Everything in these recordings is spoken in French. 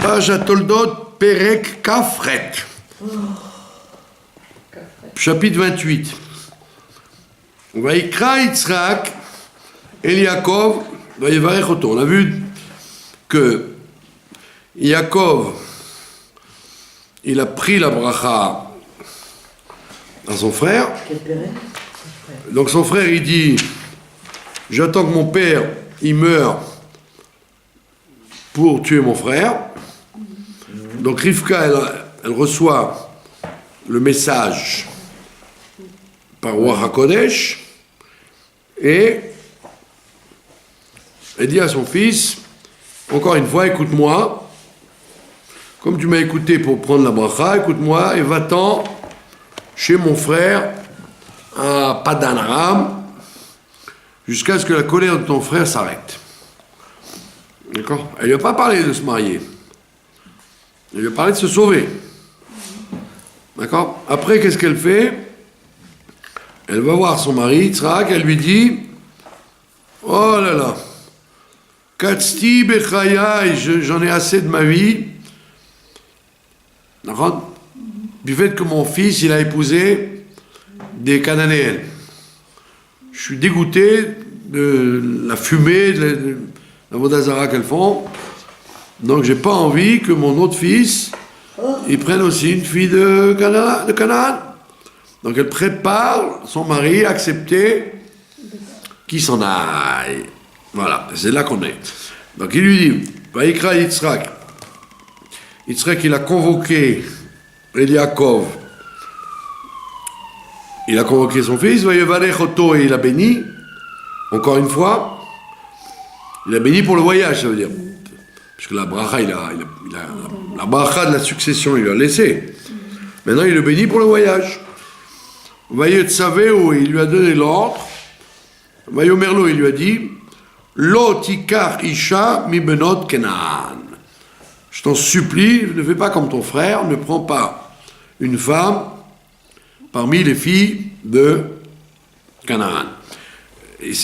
Parashat Toldot, Perek Kafret. Chapitre 28. Vaïkra Yitzhak, El Yaakov, Vaïvarech Oto. On a vu que Yaakov, il a pris la bracha à son frère. Donc son frère, il dit, j'attends que mon père, il meure pour tuer mon frère. Donc Rivka, elle reçoit le message par Ruach HaKodesh et elle dit à son fils, encore une fois, écoute-moi, comme tu m'as écouté pour prendre la bracha, écoute-moi et va-t'en chez mon frère à Padan Aram jusqu'à ce que la colère de ton frère s'arrête. D'accord? Elle lui a pas parlé de se marier. Elle lui a parlé de se sauver. D'accord? Après, qu'est-ce qu'elle fait? Elle va voir son mari, Yitzhak, elle lui dit, oh là là, Katzti bechayai, j'en ai assez de ma vie. D'accord? Du fait que mon fils, il a épousé des Cananéennes. Je suis dégoûté de la fumée, de la vodazara qu'elles font. Donc j'ai pas envie que mon autre fils, il prenne aussi une fille de Canaan. Donc elle prépare son mari à accepter qu'il s'en aille. Voilà, c'est là qu'on est. Donc il lui dit, Vaïkra Yitzhak. Yitzhak, il a convoqué Yaakov. Il a convoqué son fils, Vaïvarech Oto, et il a béni. Encore une fois, il a béni pour le voyage, ça veut dire. Puisque la bracha, la bracha de la succession, il l'a laissé. Maintenant, il le bénit pour le voyage. Vaïetzaveu, il lui a donné l'ordre. Vaïomerlo, il lui a dit, Lo tikar isha mi benot Kenaan. Je t'en supplie, ne fais pas comme ton frère, ne prends pas une femme parmi les filles de Canaan.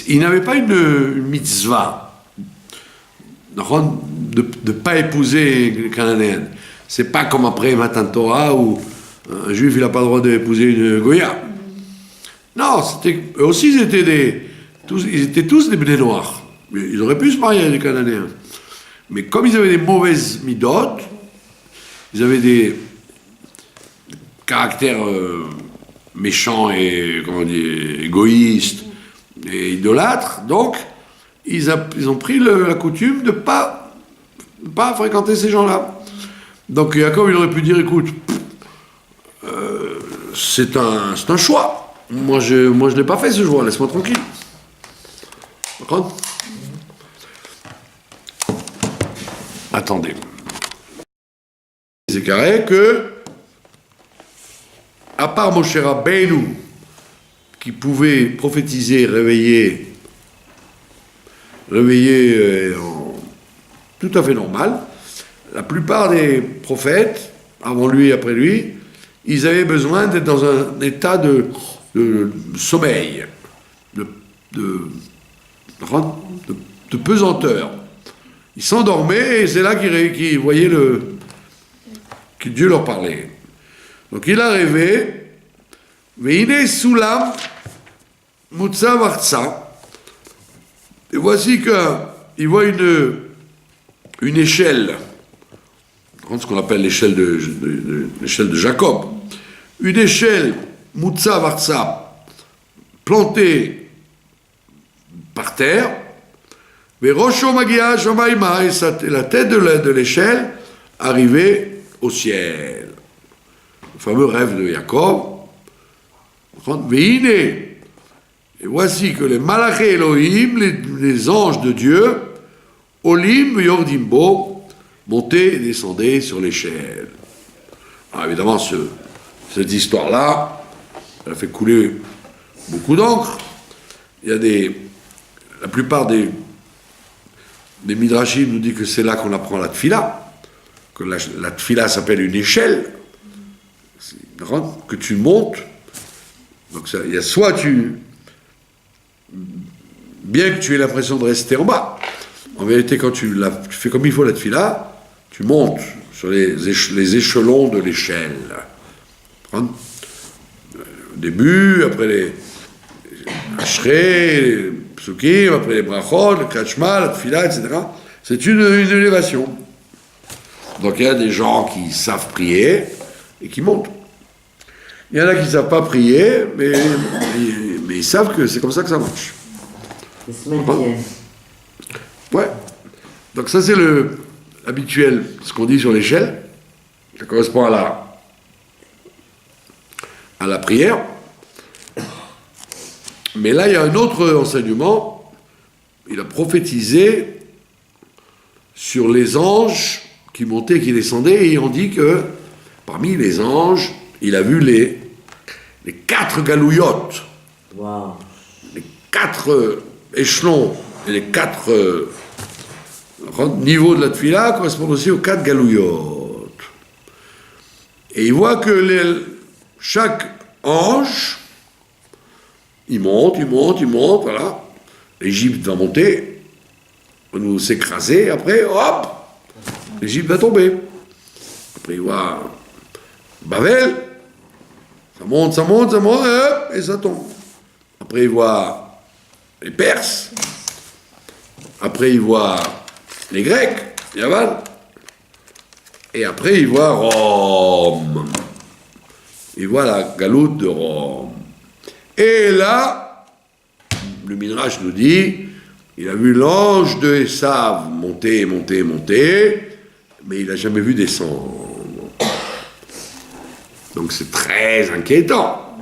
Il n'avait pas une mitzvah de ne pas épouser les Cananéennes. C'est pas comme après Matan Torah où un juif il n'a pas le droit d'épouser une Goya. Non, eux aussi ils étaient tous des Bnei Noirs. Ils auraient pu se marier avec les Cananéens. Mais comme ils avaient des mauvaises midot, ils avaient des caractères méchants et égoïstes et idolâtres, donc ils ont pris la coutume de ne pas fréquenter ces gens-là. Donc Yaakov, il aurait pu dire, écoute, c'est un choix. Moi, je ne l'ai pas fait ce choix, laisse-moi tranquille. D'accord? Attendez. C'est carré que, à part Moshe Rabbeinu, qui pouvait prophétiser, réveiller tout à fait normal, la plupart des prophètes, avant lui et après lui, ils avaient besoin d'être dans un état de sommeil, de pesanteur. Ils s'endormaient et c'est là qu'ils voyaient que Dieu leur parlait. Donc il a rêvé, Veine Sulam Mutsa Vartsa. Et voici qu'il voit une échelle, ce qu'on appelle l'échelle de Jacob. Une échelle Mutsa Vartsa plantée par terre. Mais Rosho Magia Shamaima, et la tête de l'échelle arrivait au ciel. Le fameux rêve de Jacob. Veine, et voici que les Malaché Elohim, les anges de Dieu, Olim Yordimbo, montaient et descendaient sur l'échelle. Alors évidemment, cette histoire-là, elle a fait couler beaucoup d'encre. Il y a la plupart des Midrashim nous disent que c'est là qu'on apprend la tfila, que la tfila s'appelle une échelle, que tu montes. Donc il y a soit bien que tu aies l'impression de rester en bas, en vérité quand tu fais comme il faut la tfila, tu montes sur les échelons de l'échelle. Au début, après les Ashrei, les Psukim, après les Brachot, le Krachma, la Tfila, etc. C'est une élévation. Donc il y a des gens qui savent prier et qui montent. Il y en a qui ne savent pas prier, mais ils savent que c'est comme ça que ça marche. Ils se maintiennent. Ouais. Donc ça c'est l'habituel, ce qu'on dit sur l'échelle. Ça correspond à la prière. Mais là il y a un autre enseignement. Il a prophétisé sur les anges qui montaient et qui descendaient, et on dit que parmi les anges, il a vu les 4 galouillottes, Wow. les 4 échelons et les 4 niveaux de la tefila correspondent aussi aux 4 galouillottes. Et il voit que chaque ange, il monte, voilà. L'Égypte va monter, va nous s'écraser, après, hop, l'Égypte va tomber. Après, il voit Babel, ça monte, hop, et ça tombe. Après, il voit les Perses. Après, il voit les Grecs, Yavan. Et après, il voit Rome. Il voit la galoute de Rome. Et là, le Midrash nous dit, il a vu l'ange de Esav monter, mais il n'a jamais vu descendre. Donc c'est très inquiétant,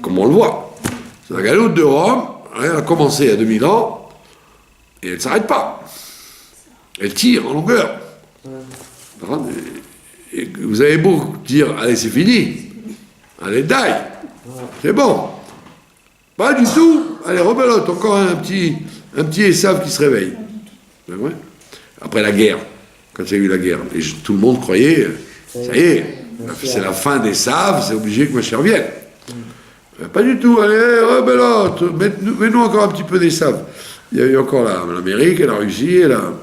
comme on le voit. C'est la galoute de Rome, elle a commencé il y a 2000 ans, et elle ne s'arrête pas. Elle tire en longueur. Et vous avez beau dire, allez c'est fini, allez die, c'est bon. Pas du tout, allez rebelote, encore un petit Esav qui se réveille. Après la guerre, quand il y a eu la guerre, et tout le monde croyait, ça y est, c'est la fin des Esav, c'est obligé que Mashiach revienne. Pas du tout, allez, rebelote, mets-nous encore un petit peu d'Esav. Il y a eu encore l'Amérique et la Russie et la...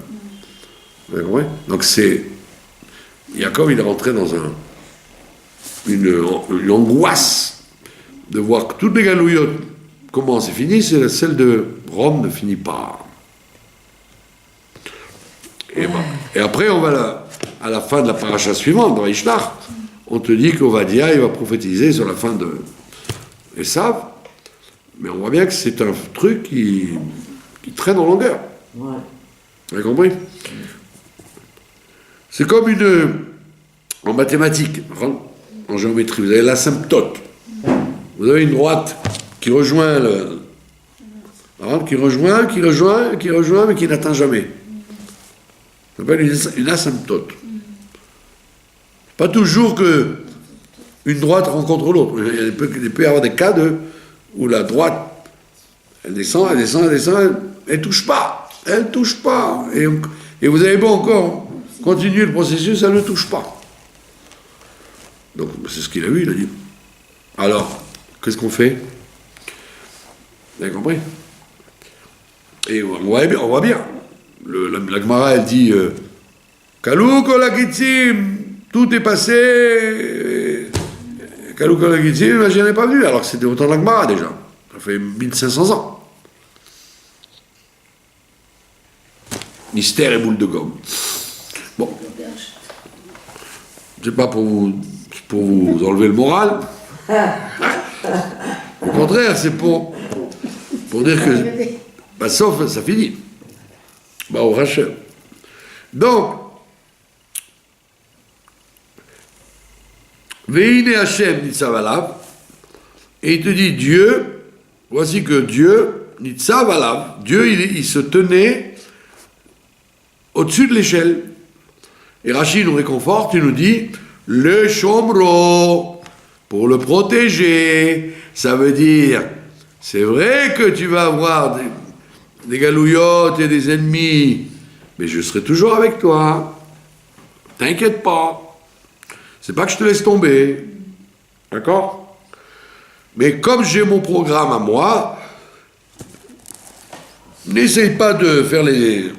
Donc c'est... Jacob, il est rentré dans une angoisse de voir que toutes les galouillottes commencent et finissent, et celle de Rome ne finit pas. Et après, on va à la fin de la paracha suivante, dans Ishnach, on te dit qu'Ovadia, il va prophétiser sur la fin de Esav, mais on voit bien que c'est un truc qui traîne en longueur. Ouais. Vous avez compris? C'est comme en mathématiques, en géométrie, vous avez l'asymptote. Vous avez une droite qui rejoint qui rejoint, mais qui n'atteint jamais. Ça s'appelle une asymptote. Pas toujours que une droite rencontre l'autre. Il peut y avoir des cas où la droite, elle descend, elle touche pas. Et vous avez beau encore continuer le processus, ça ne touche pas. Donc, c'est ce qu'il a vu, il a dit. Alors, qu'est-ce qu'on fait? Vous avez compris? Et on voit bien. La Gemara, elle dit Kalou kol hagitzim, tout est passé. Kalou kol hagitzim, je n'ai pas vu. Alors que c'était autant de la Gemara déjà. Ça fait 1500 ans. Mystère et boule de gomme. Bon. C'est pas pour vous enlever le moral. Au contraire, c'est pour dire que sauf ça finit. Au rachat. Donc, Veine Hashem Nitzav Alav, et il te dit Dieu, voici que Dieu, Nitzav Alav, Dieu il se tenait au-dessus de l'échelle. Et Rachid nous réconforte, il nous dit le Shomro, pour le protéger, ça veut dire, c'est vrai que tu vas avoir des galouillottes et des ennemis, mais je serai toujours avec toi. T'inquiète pas. C'est pas que je te laisse tomber. D'accord? Mais comme j'ai mon programme à moi, n'essaye pas de faire les...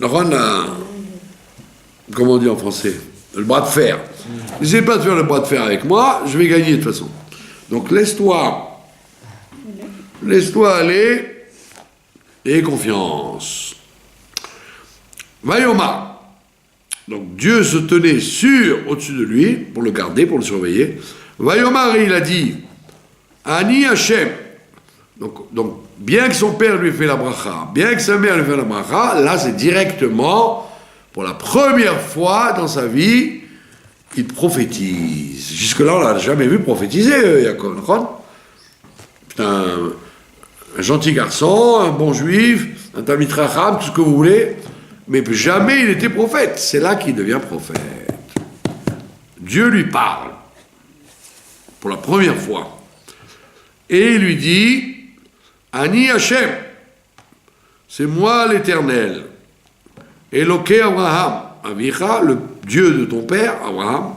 run comment on dit en français, le bras de fer. N'essaie pas de faire le bras de fer avec moi, je vais gagner de toute façon. Donc laisse-toi aller et confiance. Vayoma. Donc Dieu se tenait au-dessus de lui pour le garder, pour le surveiller. Vayomar, il a dit Ani Hashem. Donc bien que son père lui ait fait la bracha, bien que sa mère lui ait fait la bracha, là c'est directement, pour la première fois dans sa vie, il prophétise. Jusque-là, on l'a jamais vu prophétiser, Yaakov. C'est un gentil garçon, un bon juif, un Talmid Chacham, tout ce que vous voulez, mais jamais il était prophète. C'est là qu'il devient prophète. Dieu lui parle, pour la première fois. Et il lui dit, Ani Hashem, c'est moi l'Éternel. Eloké Abraham, Avicha, le Dieu de ton père, Abraham,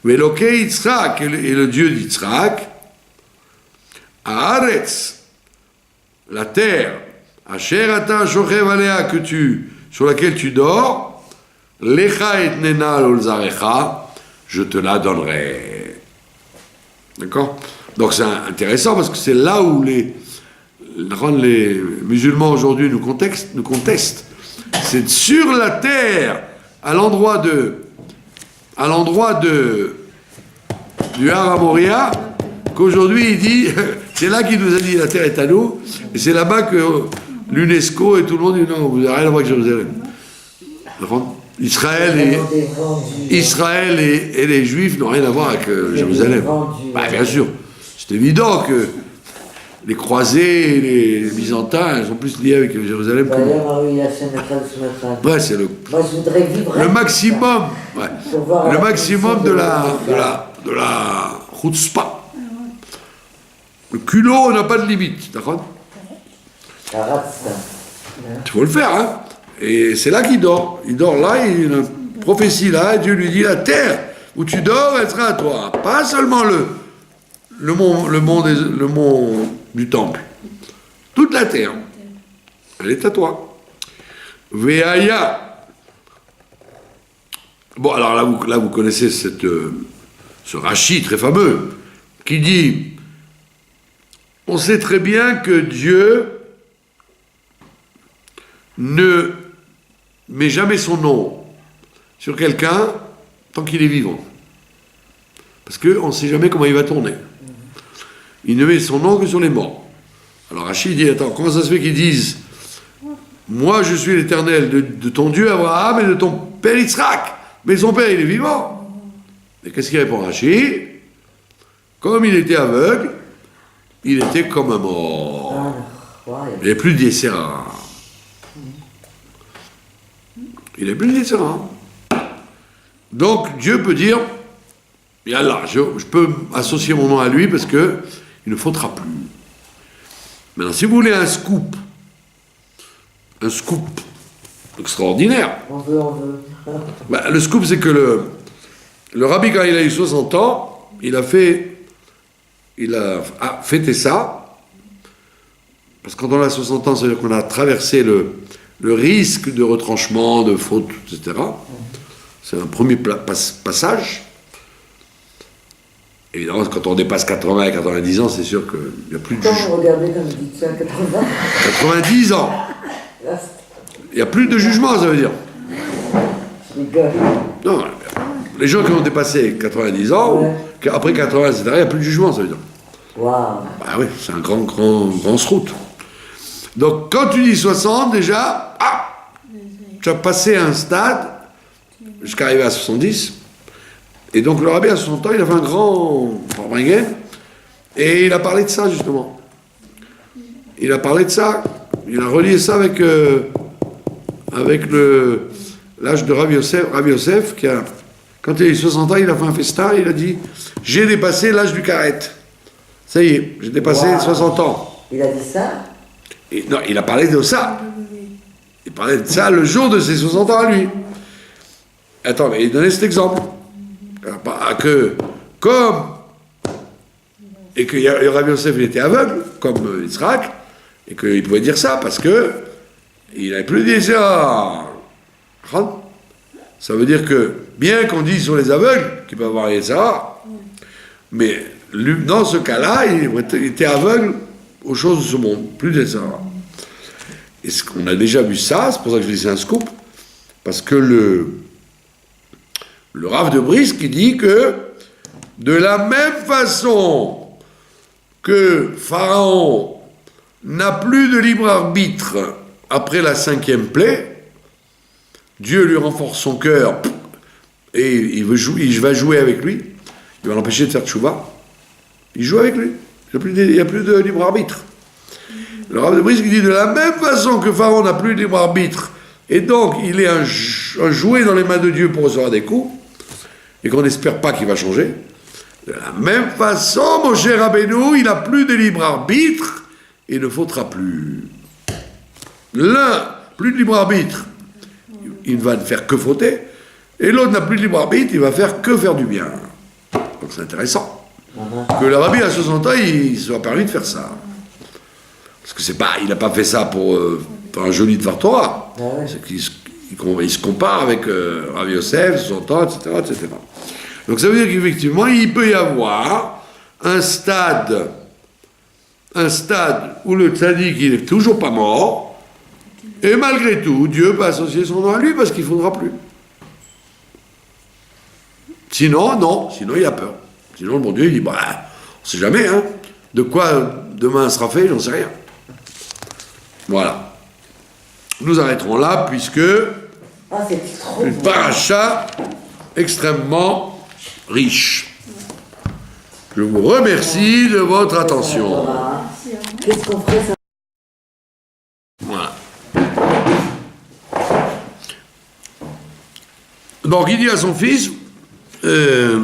Eloké Yitzhak, et le Dieu d'Yitzhak, Haaretz, la terre, Asher ata shochev alea, sur laquelle tu dors, Lecha et nena l'olzarecha, je te la donnerai. D'accord? Donc c'est intéressant parce que c'est là où les musulmans aujourd'hui nous contestent. C'est sur la terre, à l'endroit du Har Moria, qu'aujourd'hui il dit, c'est là qu'il nous a dit la terre est à nous, et c'est là-bas que l'UNESCO et tout le monde dit non, vous n'avez rien à voir avec Jérusalem. Israël et les Juifs n'ont rien à voir avec Jérusalem. Bah, bien sûr, c'est évident que les croisés et les byzantins sont plus liés avec Jérusalem que ouais, c'est le maximum, ouais, le maximum de la chutzpah. Le culot n'a pas de limite, d'accord? Il faut le faire, hein. Et c'est là qu'il dort. Il dort là, il y a une prophétie là, et Dieu lui dit, la terre où tu dors, elle sera à toi. Pas seulement le mont du temple. Toute la terre, elle est à toi. Veaya. Bon, alors là, vous connaissez ce Rashi très fameux, qui dit, on sait très bien que Dieu ne met jamais son nom sur quelqu'un tant qu'il est vivant. Parce qu'on ne sait jamais comment il va tourner. Il ne met son nom que sur les morts. Alors Rachid dit, attends, comment ça se fait qu'ils disent « Moi, je suis l'Éternel de ton Dieu Abraham et de ton père Yitzhak. » Mais son père, il est vivant. Et qu'est-ce qu'il répond Rachid? Comme il était aveugle, il était comme un mort. Il n'y a plus de Yézéra. Il n'est plus de Yézéra. Donc Dieu peut dire, Yallah, je peux associer mon nom à lui parce que il ne faudra plus. Maintenant, si vous voulez un scoop extraordinaire, on veut. Bah, le scoop, c'est que le rabbi, quand il a eu 60 ans, il a fêté ça, parce que quand on a 60 ans, ça veut dire qu'on a traversé le risque de retranchement, de faute, etc. C'est un premier passage. Évidemment, quand on dépasse 80 et 90 ans, c'est sûr qu'il n'y a plus de jugement. Quand vous regardez comme vous dites, 80 90 ans. Il n'y a plus de jugement, ça veut dire. Je rigole. Non, les gens qui ont dépassé 90 ans, ouais. Après 80, etc., il n'y a plus de jugement, ça veut dire. Waouh. Bah oui, c'est un grand sroute. Donc, quand tu dis 60, déjà, tu as passé un stade jusqu'à arriver à 70. Et donc, le rabbi, à 60 ans, il a fait un grand bringuet. Et il a parlé de ça, justement. Il a parlé de ça. Il a relié ça avec l'âge de Rabbi Yosef, qui a, quand il a eu 60 ans, il a fait un festin, il a dit « J'ai dépassé l'âge du carré. Ça y est, j'ai dépassé 60 ans. » Il a dit ça? Non, il a parlé de ça. Il parlait de ça le jour de ses 60 ans à lui. Attends, mais il donnait cet exemple. Que Rabbi Yosef, il était aveugle, comme Yitzhak, et qu'il pouvait dire ça, parce que il n'avait plus dit ça. Ça veut dire que, bien qu'on dise sur les aveugles qu'ils peuvent avoir ça, mais dans ce cas-là, il était aveugle aux choses de ce monde, plus de ça. Et on a déjà vu ça, c'est pour ça que je dis c'est un scoop, parce que le Rav de Brisk qui dit que de la même façon que Pharaon n'a plus de libre arbitre après la 5e plaie, Dieu lui renforce son cœur et il va jouer avec lui, il va l'empêcher de faire tchouva, il joue avec lui, il n'y a plus de libre arbitre. Le Rav de Brisk dit de la même façon que Pharaon n'a plus de libre arbitre et donc il est un jouet dans les mains de Dieu pour recevoir des coups et qu'on n'espère pas qu'il va changer. De la même façon, Moshe Rabbeinu, il n'a plus de libre arbitre et ne faudra plus. L'un, plus de libre arbitre, il ne va ne faire que fauter, et l'autre n'a plus de libre arbitre, il va faire que faire du bien. Donc c'est intéressant. Que le rabbi à 60 ans, il soit permis de faire ça. Parce que c'est pas, il n'a pas fait ça pour un joli Dvar Torah. C'est qu'il se compare avec Rabbi Yosef, 60 ans, etc., etc. Donc ça veut dire qu'effectivement, il peut y avoir un stade où le tzaddik, il n'est toujours pas mort, et malgré tout, Dieu peut associer son nom à lui parce qu'il ne faudra plus. Sinon, non, sinon il a peur. Sinon, le bon Dieu, il dit, bah, on ne sait jamais, hein. De quoi demain sera fait, j'en sais rien. Voilà. Nous arrêterons là, puisque une paracha extrêmement riche. Je vous remercie de votre attention. Qu'est-ce qu'on ferait ça? Voilà. Donc il dit à son fils, je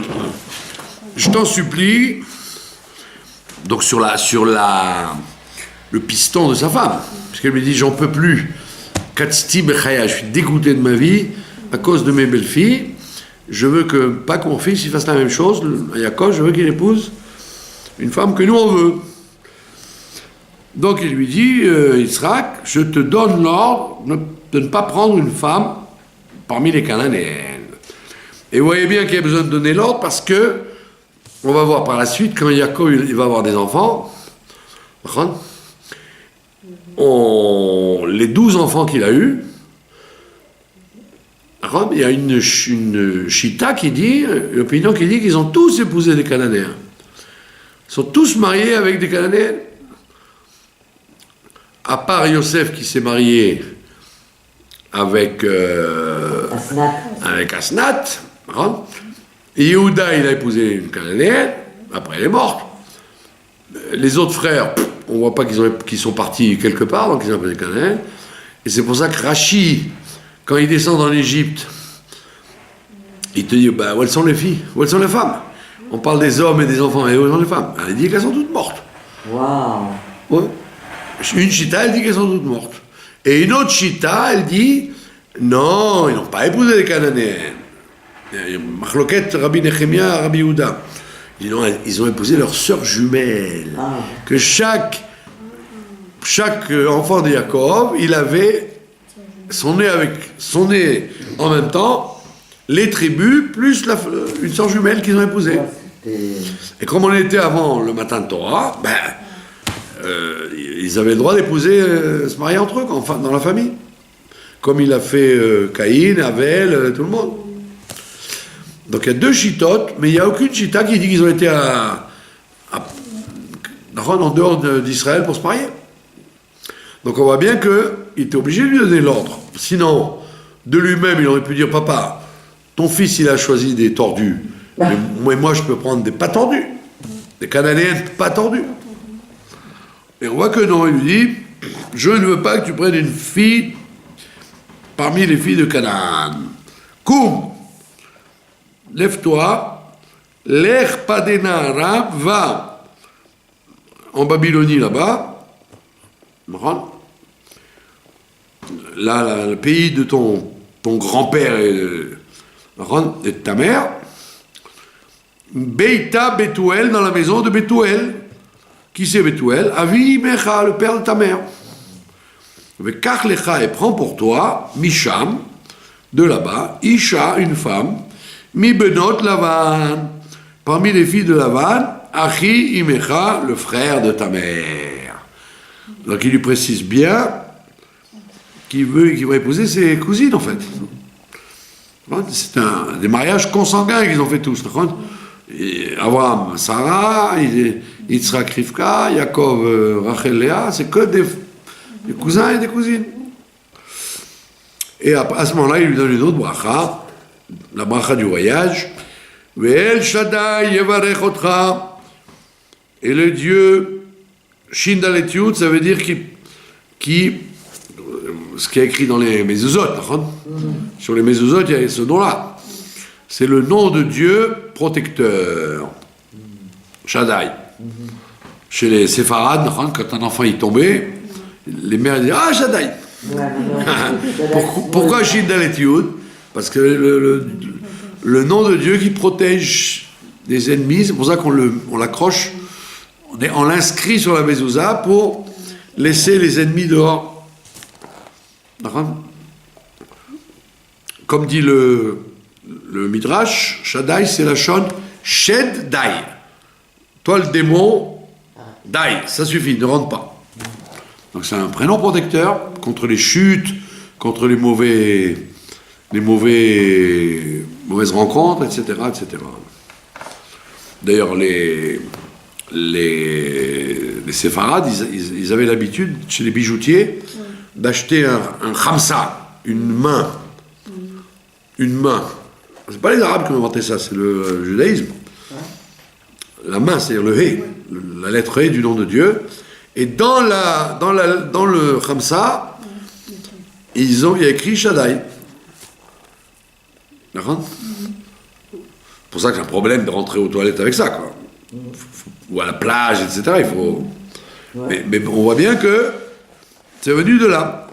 t'en supplie, donc sur le piston de sa femme, parce qu'elle lui dit, j'en peux plus, Katzti Bechaya, je suis dégoûté de ma vie à cause de mes belles-filles. Je veux pas que mon fils il fasse la même chose, Yaakov, je veux qu'il épouse une femme que nous on veut. Donc il lui dit, Yitzhak, je te donne l'ordre de ne pas prendre une femme parmi les Cananéennes. Et vous voyez bien qu'il y a besoin de donner l'ordre parce que, on va voir par la suite, quand Yaakov il va avoir des enfants, les 12 enfants qu'il a eus, il y a une chita qui dit, une opinion qui dit qu'ils ont tous épousé des Cananéens. Ils sont tous mariés avec des Cananéennes. À part Yosef qui s'est marié avec Asnat. Et Yehuda, il a épousé une Cananéenne. Après, elle est morte. Les autres frères, on ne voit pas qu'ils sont partis quelque part, donc ils ont épousé des Cananéennes. Et c'est pour ça que Rachi, quand il descend en Égypte, il te dit, bah, où elles sont les filles? Où elles sont les femmes? On parle des hommes et des enfants, et où sont les femmes? Elle dit qu'elles sont toutes mortes. Waouh! Ouais. Une chita, elle dit qu'elles sont toutes mortes. Et une autre chita, elle dit, non, ils n'ont pas épousé les Cananéennes. Machloket, Rabbi Nechemia, Rabbi Yehuda. Ils ont épousé leurs sœurs jumelles. Ah. Que chaque enfant de Yaakov, il avait son nez en même temps, les tribus, plus une sœur jumelle qu'ils ont épousée. Et comme on était avant le matin de Torah, ils avaient le droit d'épouser, se marier entre eux, enfin, dans la famille. Comme il a fait Caïn, Abel, tout le monde. Donc il y a 2 chitotes, mais il n'y a aucune chita qui dit qu'ils ont été en dehors d'Israël pour se marier. Donc on voit bien qu'il était obligé de lui donner l'ordre. Sinon, de lui-même, il aurait pu dire, papa, ton fils, il a choisi des tordus. Mais moi, je peux prendre des pas tordus. Des Cananéennes pas tordues. Et on voit que non, il lui dit, je ne veux pas que tu prennes une fille parmi les filles de Canaan. Koum, lève-toi, l'Ech Padenara va en Babylonie là-bas, là, le pays de ton grand-père et de ta mère, Beita Bethuel, dans la maison de Bethuel. Qui c'est Bethuel? Avi Mecha, le père de ta mère. Vekach Lecha, et prends pour toi, Misham, de là-bas, Isha, une femme, mi benot Lavan, parmi les filles de Lavan, Achi Imecha, le frère de ta mère. Donc il lui précise bien qu'il va épouser ses cousines en fait. C'est des mariages consanguins qu'ils ont fait tous. Abraham, Sarah, Yitzhak, Rivka, Yaakov, Rachel, Léa, c'est que des cousins et des cousines. Et à ce moment-là, il lui donne une autre bracha, la bracha du voyage. Ve'el Shaddai yevarech otcha. Et le Dieu Shindalet Yud, ça veut dire ce qui est écrit dans les Mezuzot. Sur les Mezuzot, il y a ce nom-là. C'est le nom de Dieu protecteur. Shaddai. Chez les Séfarades, quand un enfant y tombait, les mères disaient ah Shaddai. Pourquoi Shindalet Yud? Parce que le nom de Dieu qui protège des ennemis, c'est pour ça qu'on l'accroche, on l'inscrit sur la mezouza pour laisser les ennemis dehors. Comme dit le Midrash, Shaddai c'est la chonne Shed Dai. Toi le démon, Dai, ça suffit, ne rentre pas. Donc c'est un prénom protecteur contre les chutes, contre les mauvaises rencontres, etc., etc. D'ailleurs, les séfarades, ils avaient l'habitude, chez les bijoutiers, d'acheter un khamsa, une main. Une main. C'est pas les Arabes qui ont inventé ça, c'est le judaïsme. La main, c'est-à-dire le He, la lettre He du nom de Dieu. Et dans le khamsa, il y a écrit Shaddai. D'accord ? C'est pour ça que c'est un problème de rentrer aux toilettes avec ça, quoi. Ou à la plage, etc. Il faut. Ouais. Mais on voit bien que c'est venu de là.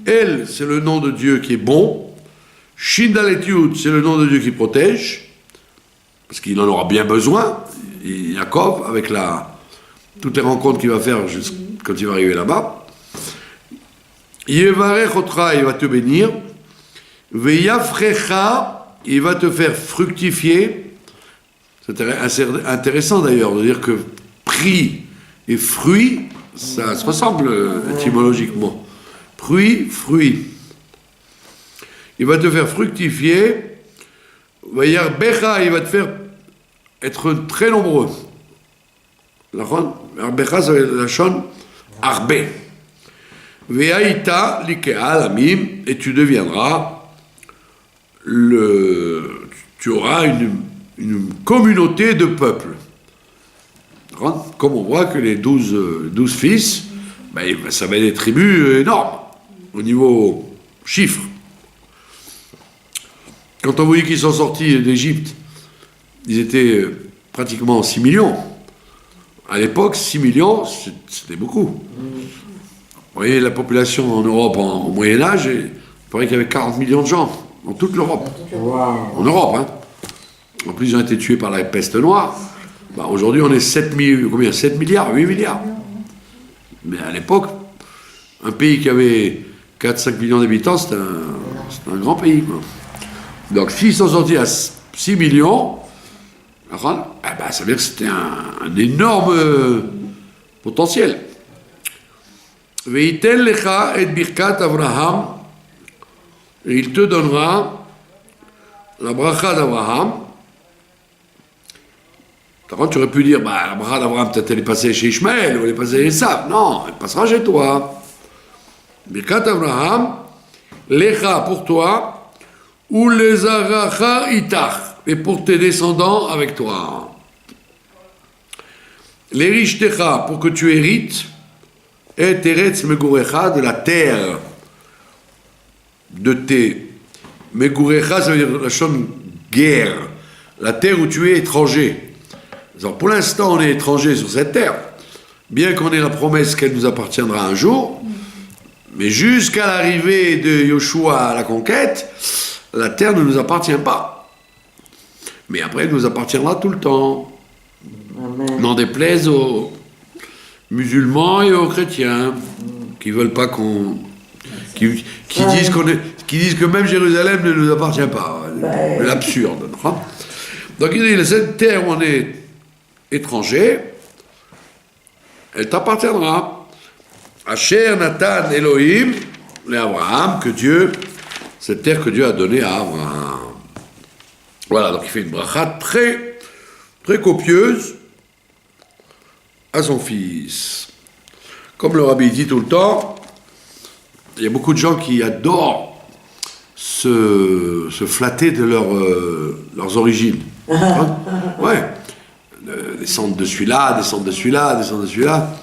Elle, c'est le nom de Dieu qui est bon. Shindalet Yud, c'est le nom de Dieu qui protège, parce qu'il en aura bien besoin. Et Yaakov, avec toutes les rencontres qu'il va faire quand il va arriver là-bas. Yevarech otra, il va te bénir. Veyafrecha, il va te faire fructifier. C'est intéressant d'ailleurs de dire que prix et fruit, ça se ressemble étymologiquement. Fruit. Il va te faire fructifier. Veyarbecha, il va te faire être très nombreux. Arbecha, ça veut dire la chonne arbe. Ve'aïta like'al amim, et tu deviendras tu auras une communauté de peuples. Comme on voit que les 12 fils, ça va être des tribus énormes au niveau chiffre. Quand on voyait qu'ils sont sortis d'Égypte, ils étaient pratiquement 6 millions. À l'époque, 6 millions, c'était beaucoup. Vous voyez la population en Europe au Moyen-Âge, il paraît qu'il y avait 40 millions de gens dans toute l'Europe. Wow. En Europe, hein. En plus, ils ont été tués par la peste noire. Aujourd'hui, on est 7 milliards, 8 milliards. Mais à l'époque, un pays qui avait 4-5 millions d'habitants, c'était un grand pays, quoi. Donc, s'ils sont sortis à 6 millions, ça veut dire que c'était un énorme potentiel. Ve'itel lecha et birkat Avraham, et il te donnera la bracha d'Abraham. Tu aurais pu dire, la bracha d'Abraham, peut-être elle est passée chez Ishmaël, ou elle est passée chez Esav. Non, elle passera chez toi. Birkat Avraham, lecha pour toi, ou les aracha itach, et pour tes descendants avec toi. Les richtecha, pour que tu hérites, et teretz megurecha, de la terre de tes. Megurecha, ça veut dire la chose guerre, la terre où tu es étranger. Alors, pour l'instant, on est étranger sur cette terre, bien qu'on ait la promesse qu'elle nous appartiendra un jour, mais jusqu'à l'arrivée de Yoshua à la conquête, la terre ne nous appartient pas. Mais après, elle nous appartiendra tout le temps. Amen. N'en déplaise aux musulmans et aux chrétiens qui veulent pas qui disent qu'on est. qui disent que même Jérusalem ne nous appartient pas. L'absurde. Hein. Donc il dit, cette terre où on est étranger, elle t'appartiendra. Asher Natan Elohim, les Abraham, que Dieu, cette terre que Dieu a donnée à Abraham. Voilà, donc il fait une bracha très, très copieuse à son fils. Comme le rabbi dit tout le temps, il y a beaucoup de gens qui adorent se flatter de leurs origines. Hein? Ouais. Descendre de celui-là, descendre de celui-là, descendre de celui-là.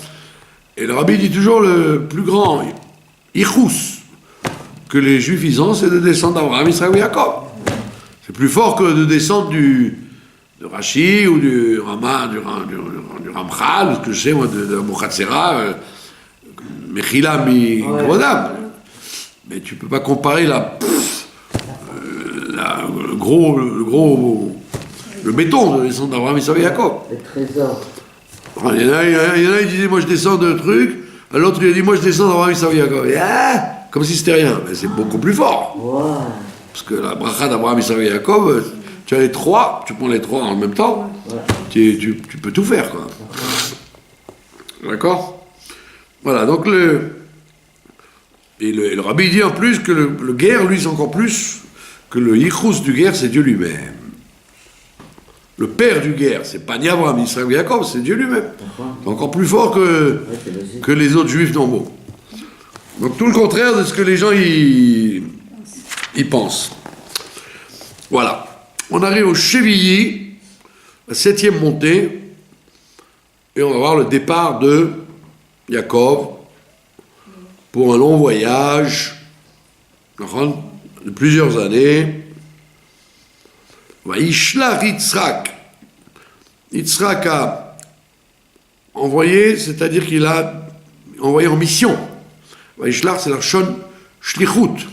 Et le rabbi dit toujours le plus grand ichous que les juifs ils ont, c'est de descendre d'Abraham, Israël et Jacob. C'est plus fort que de descendre de Rashi ou du Rama, du Ramchal, ou ce que je sais, moi, de Mochatzera, Mechila mi Kvodam. Mais tu peux pas comparer le béton de descendre d'Abraham, Israël et Jacob. Le trésor. Il y en a, ils disaient, moi je descends de trucs, l'autre il a dit, moi je descends d'Abraham, Israël et Jacob. Et, comme si c'était rien. Mais c'est beaucoup plus fort. Wow. Parce que la bracha d'Abraham, Israël et Jacob, tu as les trois, tu prends les trois en même temps, tu peux tout faire, quoi. D'accord? Voilà, donc le rabbi dit en plus que le guerre, lui, c'est encore plus que le yichus du guerre, c'est Dieu lui-même. Le père du guerre, c'est pas ni Abraham, ni Israël et Jacob, c'est Dieu lui-même. C'est encore plus fort que les autres juifs normaux. Donc tout le contraire de ce que les gens y pensent. Voilà. On arrive au Chevilly, la 7e montée, et on va voir le départ de Jacob pour un long voyage de plusieurs années. Vaishlach Yitzhak. Yitzhak a envoyé, c'est-à-dire qu'il a envoyé en mission. Vaishlach, c'est la shon shlichut.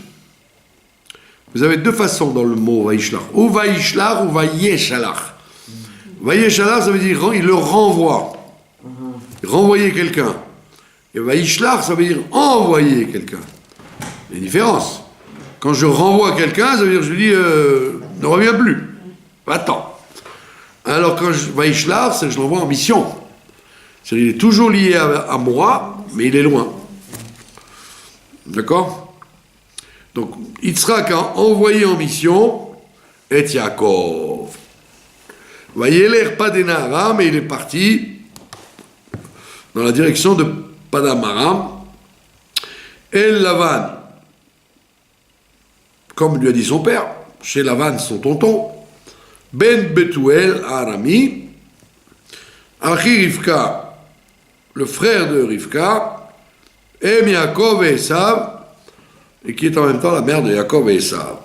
Vous avez deux façons dans le mot Vaishlach. Ou Vaishlach ou Vayeshalach. Vayeshalach, ça veut dire il le renvoie. Renvoyer quelqu'un. Et Vaishlach, ça veut dire envoyer quelqu'un. Il y a une différence. Quand je renvoie quelqu'un, ça veut dire que je lui dis ne reviens plus. Va-t'en. Alors quand Vaishlach, c'est que je l'envoie en mission. C'est-à-dire qu'il est toujours lié à moi, mais il est loin. D'accord? Donc, Yitzhak a envoyé en mission et Yaakov. Vayeler Padan Aram, et il est parti dans la direction de Padan Aram. El Lavan, comme lui a dit son père, chez Lavan, son tonton, Ben Betuel Arami, Achi Rivka, le frère de Rivka, et Yaakov et Esav, et qui est en même temps la mère de Yaakov et Esav.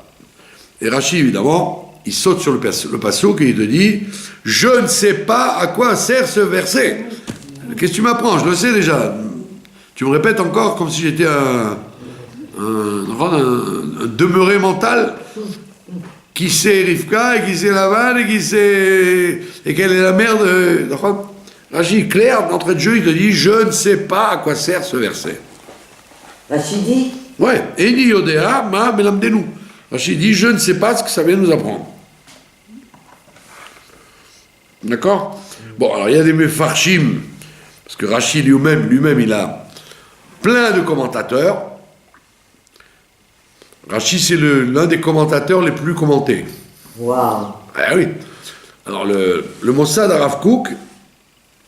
Et Rashi, évidemment, il saute sur le passouk et il te dit « Je ne sais pas à quoi sert ce verset. Qu'est-ce que tu m'apprends? Je le sais déjà. Tu me répètes encore comme si j'étais un demeuré mental qui sait Rivka et qui sait Lavan et quelle est la mère de... » Rashi, clair, d'entrée de jeu, il te dit « Je ne sais pas à quoi sert ce verset. » Rashi dit? Ouais, Eni Yodea, ma melamdenu. Rachid dit, je ne sais pas ce que ça vient nous apprendre. D'accord? Bon, alors il y a des mefarshim, parce que Rachid lui-même, il a plein de commentateurs. Rachid, c'est l'un des commentateurs les plus commentés. Waouh! Ah oui. Alors le Mossad Arav Kook,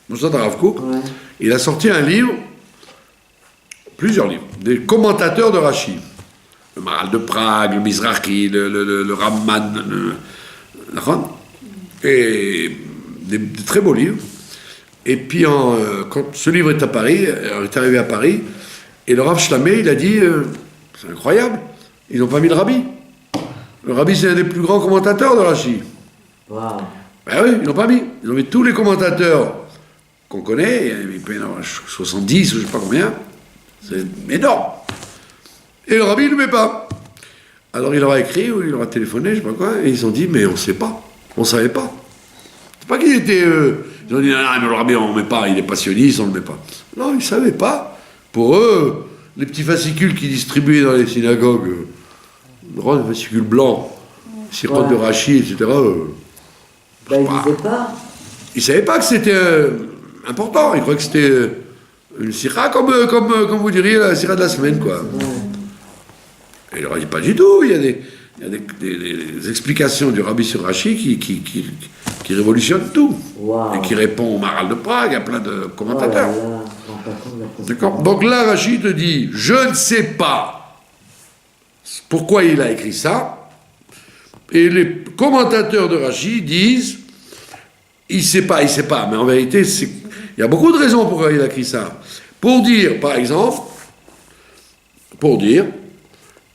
ouais, il a sorti un livre, plusieurs livres, des commentateurs de Rashi. Le Maral de Prague, le Mizrahi, le Ramman, et des très beaux livres. Et puis, quand ce livre est arrivé à Paris, et le Rav Shlamé, il a dit, c'est incroyable, ils n'ont pas mis le Rabbi. Le Rabbi, c'est un des plus grands commentateurs de Rashi. Wow. Ben oui, ils l'ont pas mis. Ils ont mis tous les commentateurs qu'on connaît, il peut y en avoir 70 ou je ne sais pas combien. C'est énorme. Et le rabbi ne le met pas. Alors il leur a écrit ou il leur a téléphoné, je ne sais pas quoi, et ils ont dit, mais on ne sait pas. On ne savait pas. C'est pas qu'ils étaient... ils ont dit, non, mais le rabbi, on ne le met pas, il est passionniste, on ne le met pas. Non, ils ne savaient pas. Pour eux, les petits fascicules qu'ils distribuaient dans les synagogues, le fascicule blanc, sirote de Rachi, etc. Ben, il disait pas. Il ne savait pas que c'était important. Il croyait que c'était une sira comme vous diriez la sira de la semaine, quoi. Et il leur dit pas du tout. Il y a des explications du Rabbi sur Rachi qui révolutionnent tout. Wow. Et qui répond au Maral de Prague, à plein de commentateurs. Oh là là, je me rends pas compte de la D'accord. Donc là, Rachi te dit, je ne sais pas pourquoi il a écrit ça. Et les commentateurs de Rachi disent, il sait pas. Mais en vérité, il y a beaucoup de raisons pourquoi il a écrit ça. Pour dire, par exemple,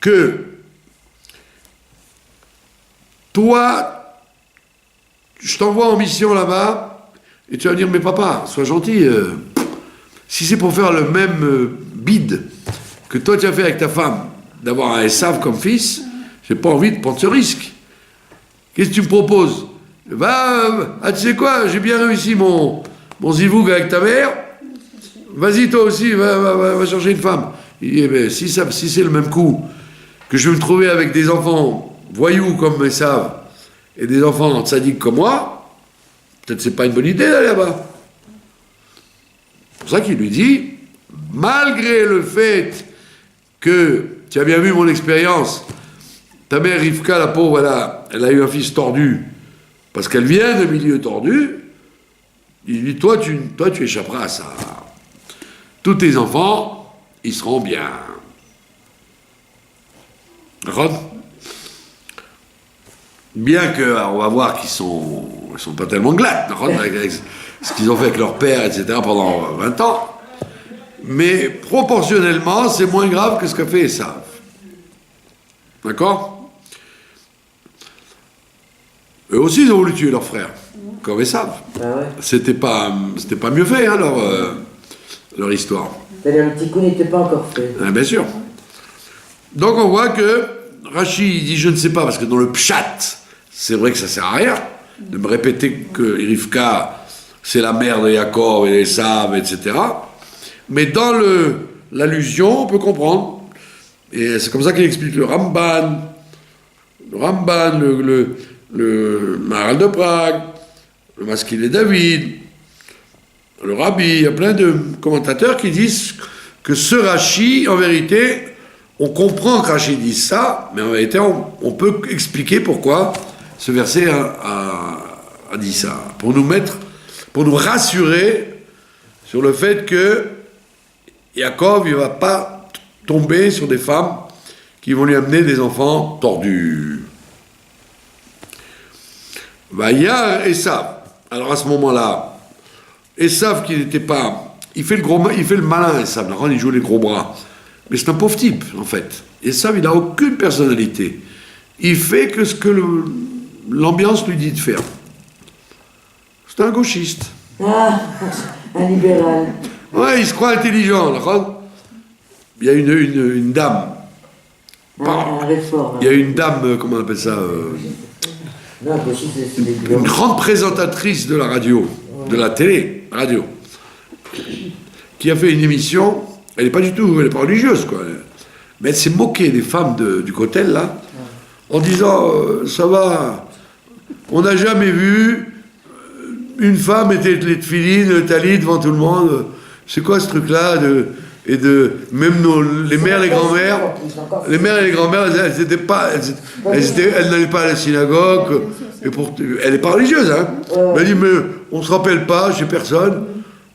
que toi, je t'envoie en mission là-bas, et tu vas me dire, mais papa, sois gentil, si c'est pour faire le même bide que toi tu as fait avec ta femme, d'avoir un Esav comme fils, j'ai pas envie de prendre ce risque. Qu'est-ce que tu me proposes? Tu sais quoi, j'ai bien réussi mon zivoug avec ta mère, vas-y toi aussi, va chercher une femme. Il dit, eh ben, si c'est le même coup, que je vais me trouver avec des enfants voyous comme Esav, et des enfants sadiques comme moi, peut-être c'est pas une bonne idée d'aller là-bas. C'est pour ça qu'il lui dit, malgré le fait que, tu as bien vu mon expérience, ta mère Rivka, la pauvre, elle a eu un fils tordu, parce qu'elle vient d'un milieu tordu, il dit, toi tu échapperas à ça. Tous tes enfants, ils seront bien. D'accord ? Bien que, alors on va voir qu'ils sont pas tellement glattes, avec ce qu'ils ont fait avec leur père, etc., pendant 20 ans. Mais proportionnellement, c'est moins grave que ce qu'a fait Esav. D'accord? Eux aussi, ils ont voulu tuer leur frère, comme Esav. Ah ouais. C'était pas mieux fait, hein, leur histoire. C'est-à-dire le petit coup n'était pas encore fait. Bien sûr. Donc on voit que Rachi dit je ne sais pas, parce que dans le pshat, c'est vrai que ça sert à rien de me répéter que Rivka, c'est la mère de Yaakov et Esav, etc. Mais dans l'allusion, on peut comprendre. Et c'est comme ça qu'il explique le Ramban, le Maharal de Prague, le Maskil David, le Rabbi. Il y a plein de commentateurs qui disent que ce Rachi, en vérité, on comprend que Rachi dise ça, mais en vérité, on peut expliquer pourquoi ce verset a dit ça. Pour nous rassurer sur le fait que Yaakov, il ne va pas tomber sur des femmes qui vont lui amener des enfants tordus. Il y a Esav. Alors à ce moment-là, Esav qui n'était pas... Il fait le malin, Esav. Il joue les gros bras. Mais c'est un pauvre type, en fait. Esav, il n'a aucune personnalité. Il fait que ce que l'ambiance lui dit de faire. C'est un gauchiste. Ah, un libéral. Ouais, il se croit intelligent, d'accord? Il y a une dame. Un réforme. Il y a une dame, comment on appelle ça Non, gauchiste, c'est les une grande présentatrice de la radio, de la télé, radio, qui a fait une émission, elle n'est pas religieuse, quoi. Mais elle s'est moquée des femmes du Kotel, là, en disant, ça va, on n'a jamais vu une femme mettre les tefilines, le talit devant tout le monde, c'est quoi ce truc-là même les mères, les grands-mères, elles n'allaient pas à la synagogue, elle n'est pas religieuse, hein. Elle dit, mais on ne se rappelle pas, chez personne,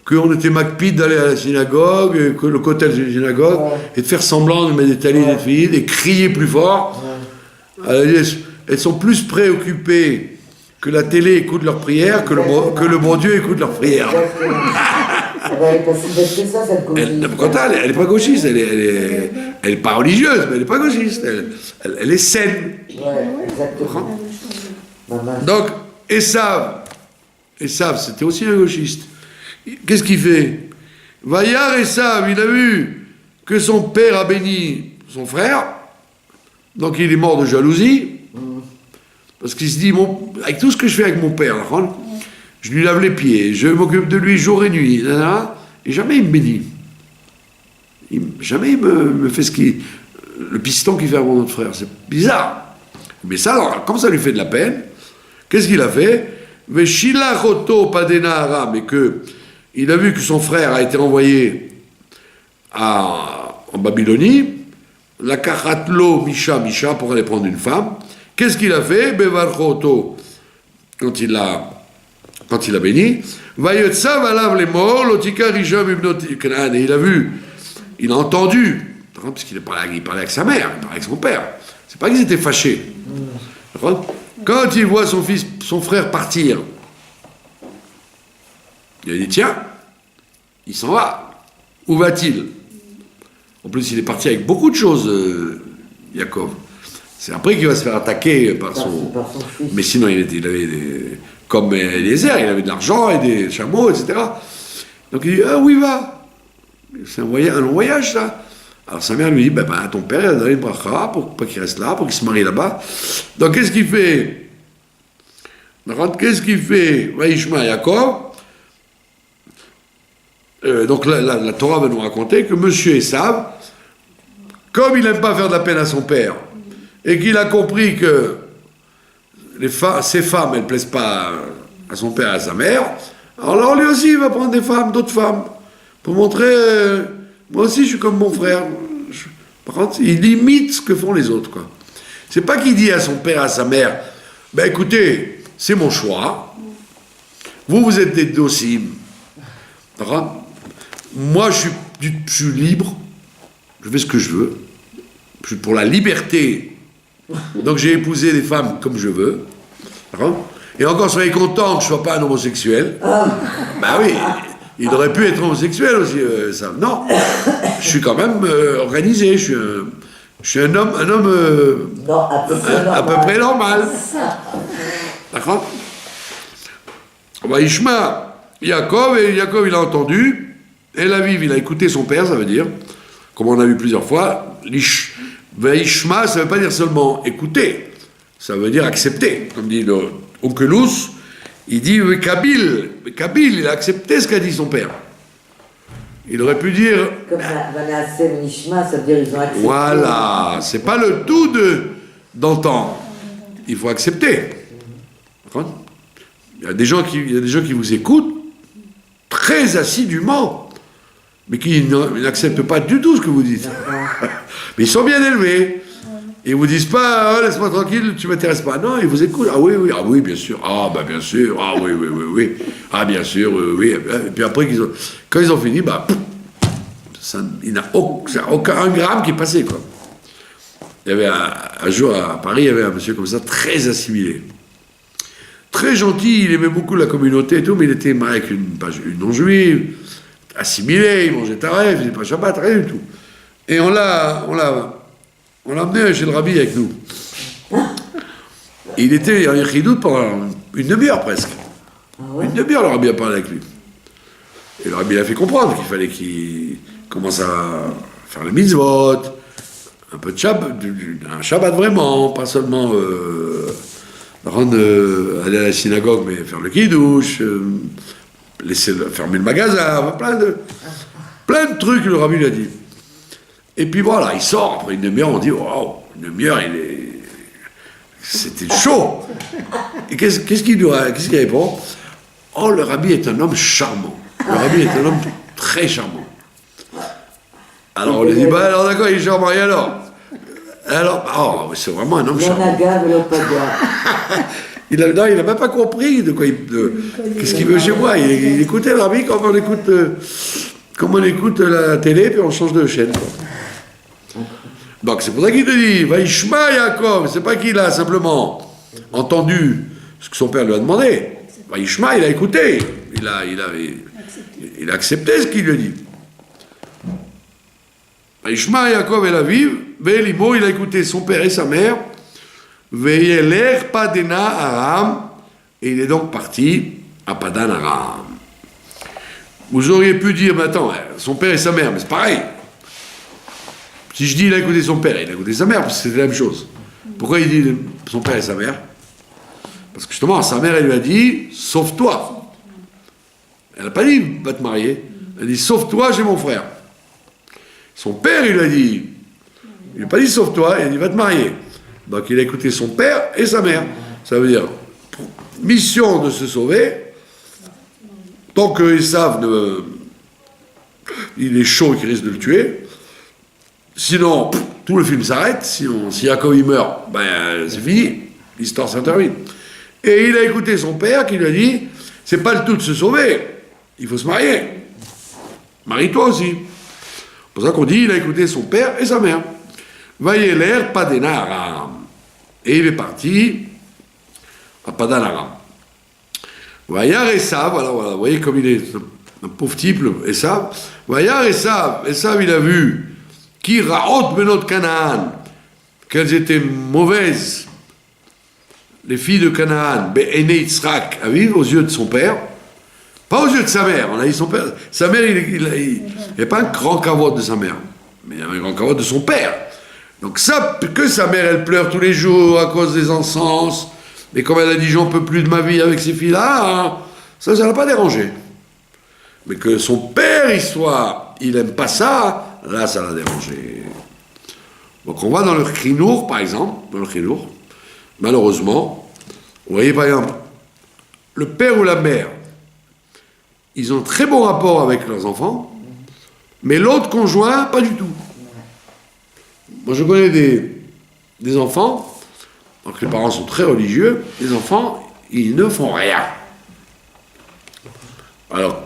qu'on était macpide d'aller à la synagogue, et que le kotel c'est une synagogue, et de faire semblant de mettre des talits, des filles, et crier plus fort. Elles sont plus préoccupées que la télé écoute leurs prières, que le bon Dieu écoute leurs prières. Elle est pas si bête que ça, cette gauchiste. Elle n'est pas gauchiste, elle est pas religieuse, mais elle n'est pas gauchiste. Elle est saine. Ouais, exactement. Donc, Esav, c'était aussi un gauchiste. Qu'est-ce qu'il fait? Vaillard Esav, il a vu que son père a béni son frère, donc il est mort de jalousie, parce qu'il se dit, avec tout ce que je fais avec mon père, je lui lave les pieds, je m'occupe de lui jour et nuit, et jamais il me bénit. Jamais il me fait ce le piston qui fait avant notre frère. C'est bizarre. Mais ça, alors, comme ça lui fait de la peine, qu'est-ce qu'il a fait? Veshilachoto padena aram, et que il a vu que son frère a été envoyé en Babylonie, la kachatlo misha pour aller prendre une femme. Qu'est-ce qu'il a fait? Bevarchoto, quand il a béni, vayotsav alav lemor lotika risham ibnoti Canaan, et il a vu, il a entendu, parce qu'il parlait avec sa mère, il parlait avec son père. C'est pas qu'ils étaient fâchés. Quand il voit son frère partir, il a dit tiens, il s'en va. Où va-t-il? En plus, il est parti avec beaucoup de choses, Yaakov. C'est après qu'il va se faire attaquer par son fils. Mais sinon, il avait comme Eliezer, il avait de l'argent et des chameaux, etc. Donc il dit ah, où il va? C'est un long voyage, ça. Alors sa mère lui dit, ton père, il a donné une bracha pour pas qu'il reste là, pour qu'il se marie là-bas. Donc qu'est-ce qu'il fait? Vaishma Yaakov. Donc la Torah va nous raconter que Monsieur Esav, comme il n'aime pas faire de la peine à son père, et qu'il a compris que ces femmes, elles ne plaisent pas à son père et à sa mère, alors lui aussi, il va prendre d'autres femmes, pour montrer... moi aussi, je suis comme mon frère. Par contre, il imite ce que font les autres, quoi. C'est pas qu'il dit à son père, à sa mère, écoutez, c'est mon choix. Vous êtes des dociles. Moi, je suis libre. Je fais ce que je veux. Je suis pour la liberté. Donc, j'ai épousé des femmes comme je veux. Et encore, soyez content que je ne sois pas un homosexuel. Oui. Il aurait pu être homosexuel aussi, ça. Non, je suis quand même organisé. Je suis un homme à peu près normal. D'accord? Ishma, Yaakov, et Yaakov il a entendu, et Aviv il a écouté son père, ça veut dire, comme on a vu plusieurs fois, Ishma, ça ne veut pas dire seulement écouter, ça veut dire accepter, comme dit l'Onkelus. Il dit Kabil, il a accepté ce qu'a dit son père. Il aurait pu dire. Comme Manasseh Nishma, ça veut dire ils ont accepté. Voilà, c'est pas le tout d'entendre. Il faut accepter. Il y a des gens qui vous écoutent très assidûment, mais qui n'acceptent pas du tout ce que vous dites. Mais ils sont bien élevés. Ils vous disent pas, oh, laisse-moi tranquille, tu m'intéresses pas. Non, ils vous écoutent. Ah oui, bien sûr. Bien sûr. Ah oui. Ah bien sûr, oui. Et puis après, quand ils ont fini, il n'y a aucun gramme qui est passé, quoi. Il y avait un jour à Paris, il y avait un monsieur comme ça, très assimilé. Très gentil, il aimait beaucoup la communauté et tout, mais il était marié avec une non-juive, assimilé, il mangeait taref, il faisait pas Shabbat, rien du tout. Et on l'a emmené chez le rabbi avec nous. Et il était en Yechidout pendant une demi-heure presque. Une demi-heure, le rabbi a parlé avec lui. Et le rabbi a fait comprendre qu'il fallait qu'il commence à faire le mitzvot, un peu de Shabbat, un Shabbat vraiment, pas seulement aller à la synagogue, mais faire le kiddush, fermer le magasin, plein de trucs, le rabbi lui a dit. Et puis voilà, il sort, après une demi-heure, on dit, waouh, une demi-heure, c'était chaud. Et qu'est-ce qu'il répond? Oh, le rabbi est un homme charmant. Le rabbi est un homme très charmant. Alors on lui dit, alors d'accord, il est charmant, et alors, c'est vraiment un homme charmant. Il n'a même pas compris qu'est-ce qu'il veut chez moi. Il écoutait le rabbi comme on écoute la télé, puis on change de chaîne, quoi. Donc c'est pour ça qu'il te dit, Vaishma Yaakov, c'est pas qu'il a simplement entendu ce que son père lui a demandé. Vaishma, il a écouté, il a accepté ce qu'il lui a dit. Vaishma Yaakov el Aviv, Ve'elimo, il a écouté son père et sa mère, Ve'yeler Padena Aram, et il est donc parti à Padan Aram. Vous auriez pu dire, mais attends, son père et sa mère, mais c'est pareil. Si je dis il a écouté son père, il a écouté sa mère, parce que c'est la même chose. Pourquoi il dit son père et sa mère? Parce que justement, sa mère, elle lui a dit, sauve-toi. Elle n'a pas dit, va te marier. Elle a dit, sauve-toi, j'ai mon frère. Son père, il lui a dit, Il lui a pas dit sauve-toi, il a dit va te marier. Donc il a écouté son père et sa mère. Ça veut dire, mission de se sauver, tant que Esav il est chaud et qu'il risque de le tuer. Sinon, tout le film s'arrête. Si Jacob il meurt, ben, c'est fini. L'histoire s'en termine. Et il a écouté son père qui lui a dit c'est pas le tout de se sauver, il faut se marier. Marie-toi aussi. C'est pour ça qu'on dit il a écouté son père et sa mère. Vayeler Padan Aram. Et il est parti à Padan Aram. Vayar Esav, voilà, vous voyez comme il est un pauvre type, Esav. Vayar Esav, Esav il a vu qui Raot Benot Canaan, qu'elles étaient mauvaises, les filles de Canaan, Be'ene Yitzhak, à vivre aux yeux de son père, pas aux yeux de sa mère, on a dit son père. Sa mère, il n'y a pas un grand cavote de sa mère, mais il y a un grand cavote de son père. Donc ça, que sa mère, elle pleure tous les jours à cause des encens, mais comme elle a dit, j'en peux plus de ma vie avec ces filles-là, hein, ça l'a pas dérangé. Mais que son père, il aime pas ça, là, ça l'a dérangé. Donc on va dans le Chinour, par exemple, dans le Chinour, malheureusement, vous voyez par exemple, le père ou la mère, ils ont un très bon rapport avec leurs enfants, mais l'autre conjoint, pas du tout. Moi je connais des enfants, donc les parents sont très religieux, les enfants, ils ne font rien. Alors,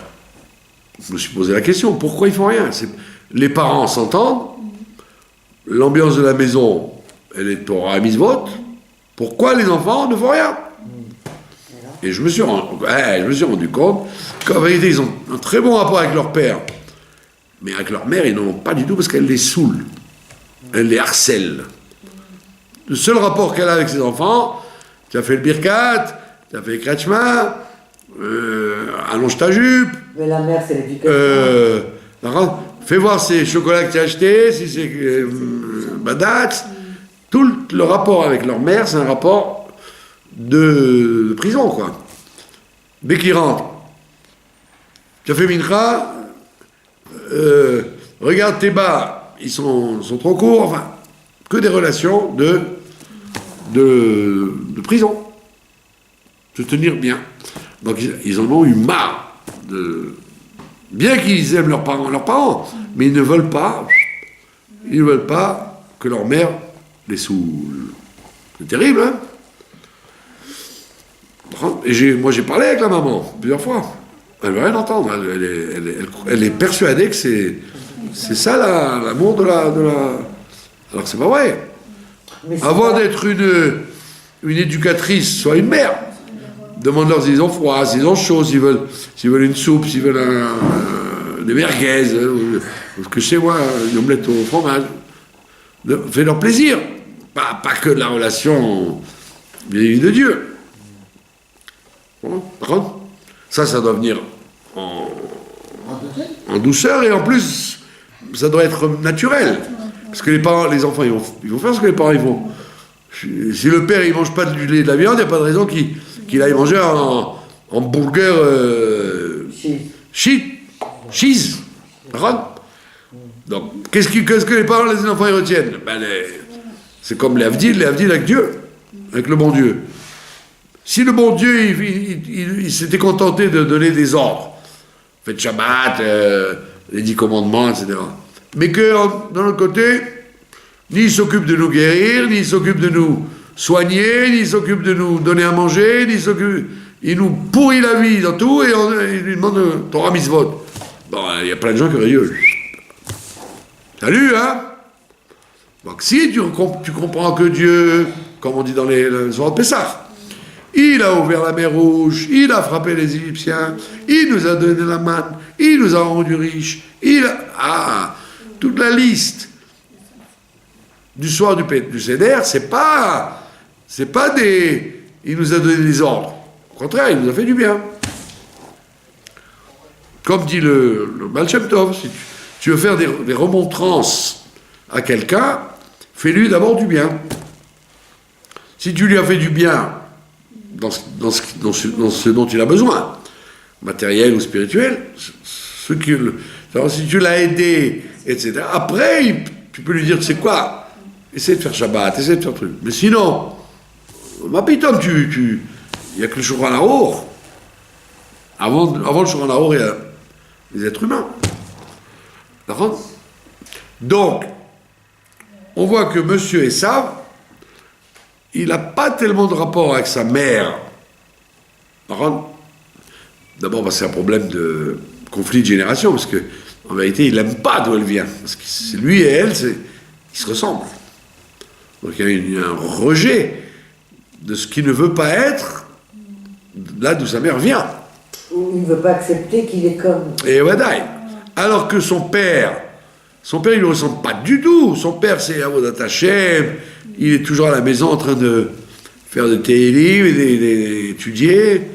je me suis posé la question, pourquoi ils font rien? Les parents s'entendent, l'ambiance de la maison, elle est Torah mitzvot, pourquoi les enfants ne font rien? Et je me suis rendu compte qu'en vérité, ils ont un très bon rapport avec leur père, mais avec leur mère, ils n'en ont pas du tout parce qu'elle les saoule, elle les harcèle. Le seul rapport qu'elle a avec ses enfants, tu as fait le birkat, tu as fait le kretschma, allonge ta jupe. Mais la mère, c'est l'éducation. Fais voir ces chocolats que tu as achetés, si c'est badats. Tout le rapport avec leur mère, c'est un rapport de prison, quoi. Dès qu'ils rentrent, tu as fait mincha, regarde tes bas, ils sont trop courts, enfin, que des relations de prison. Se tenir bien. Donc ils en ont eu marre bien qu'ils aiment leurs parents, mais ils ne veulent pas que leur mère les saoule. C'est terrible, hein? Et moi j'ai parlé avec la maman plusieurs fois. Elle veut rien entendre. Elle est persuadée que c'est ça l'amour de la. Alors que c'est pas vrai. Avant d'être une éducatrice, soit une mère. Demande-leur s'ils ont froid, s'ils ont chaud, s'ils veulent une soupe, s'ils veulent des merguez, ou ce que je sais moi, une omelette au fromage. Fais-leur plaisir. Pas que de la relation vis-à-vis de Dieu. Bon, par contre, ça doit venir en douceur, et en plus, ça doit être naturel. Parce que les enfants, ils vont faire ce que les parents ils font. Si le père, il mange pas du lait et de la viande, il n'y a pas de raison qu'il aille manger en burger cheese. Donc, qu'est-ce que les parents, les enfants, ils retiennent? C'est comme les avdil avec Dieu, avec le bon Dieu. Si le bon Dieu, il s'était contenté de donner des ordres, faites Shabbat, les 10 commandements, etc. Mais que, d'un autre côté, ni il s'occupe de nous guérir, ni il s'occupe de nous soigner, ni il s'occupe de nous donner à manger, il nous pourrit la vie dans tout, et il lui demande Torah mitzvot. Bon, il y a plein de gens qui auraient dit salut, hein? Donc si tu comprends que Dieu, comme on dit dans les soirs de Pessah, il a ouvert la mer Rouge, il a frappé les Égyptiens, il nous a donné la manne, il nous a rendu riches, toute la liste du soir du Seder, c'est pas il nous a donné des ordres. Au contraire, il nous a fait du bien. Comme dit le Baal Shem Tov, si tu veux faire des remontrances à quelqu'un, fais-lui d'abord du bien. Si tu lui as fait du bien dans ce dont il a besoin, matériel ou spirituel, si tu l'as aidé, etc., après, tu peux lui dire, tu sais quoi, essaie de faire Shabbat, essaie de faire truc. Mais sinon, ma piton, il n'y a que le Shulchan Arour. Avant le Shulchan Arour, il y a les êtres humains. D'accord? Donc, on voit que Monsieur Esav, il n'a pas tellement de rapport avec sa mère. D'abord, parce que c'est un problème de conflit de génération, parce que en vérité, il n'aime pas d'où elle vient. Parce que c'est lui et elle, ils se ressemblent. Donc il y a un rejet de ce qui ne veut pas être là d'où sa mère vient. Ou il ne veut pas accepter qu'il est comme. Et Wadaï. Alors que son père, il ne lui ressemble pas du tout. Son père, c'est Avodat Hashem. Il est toujours à la maison en train de faire des télim et d'étudier.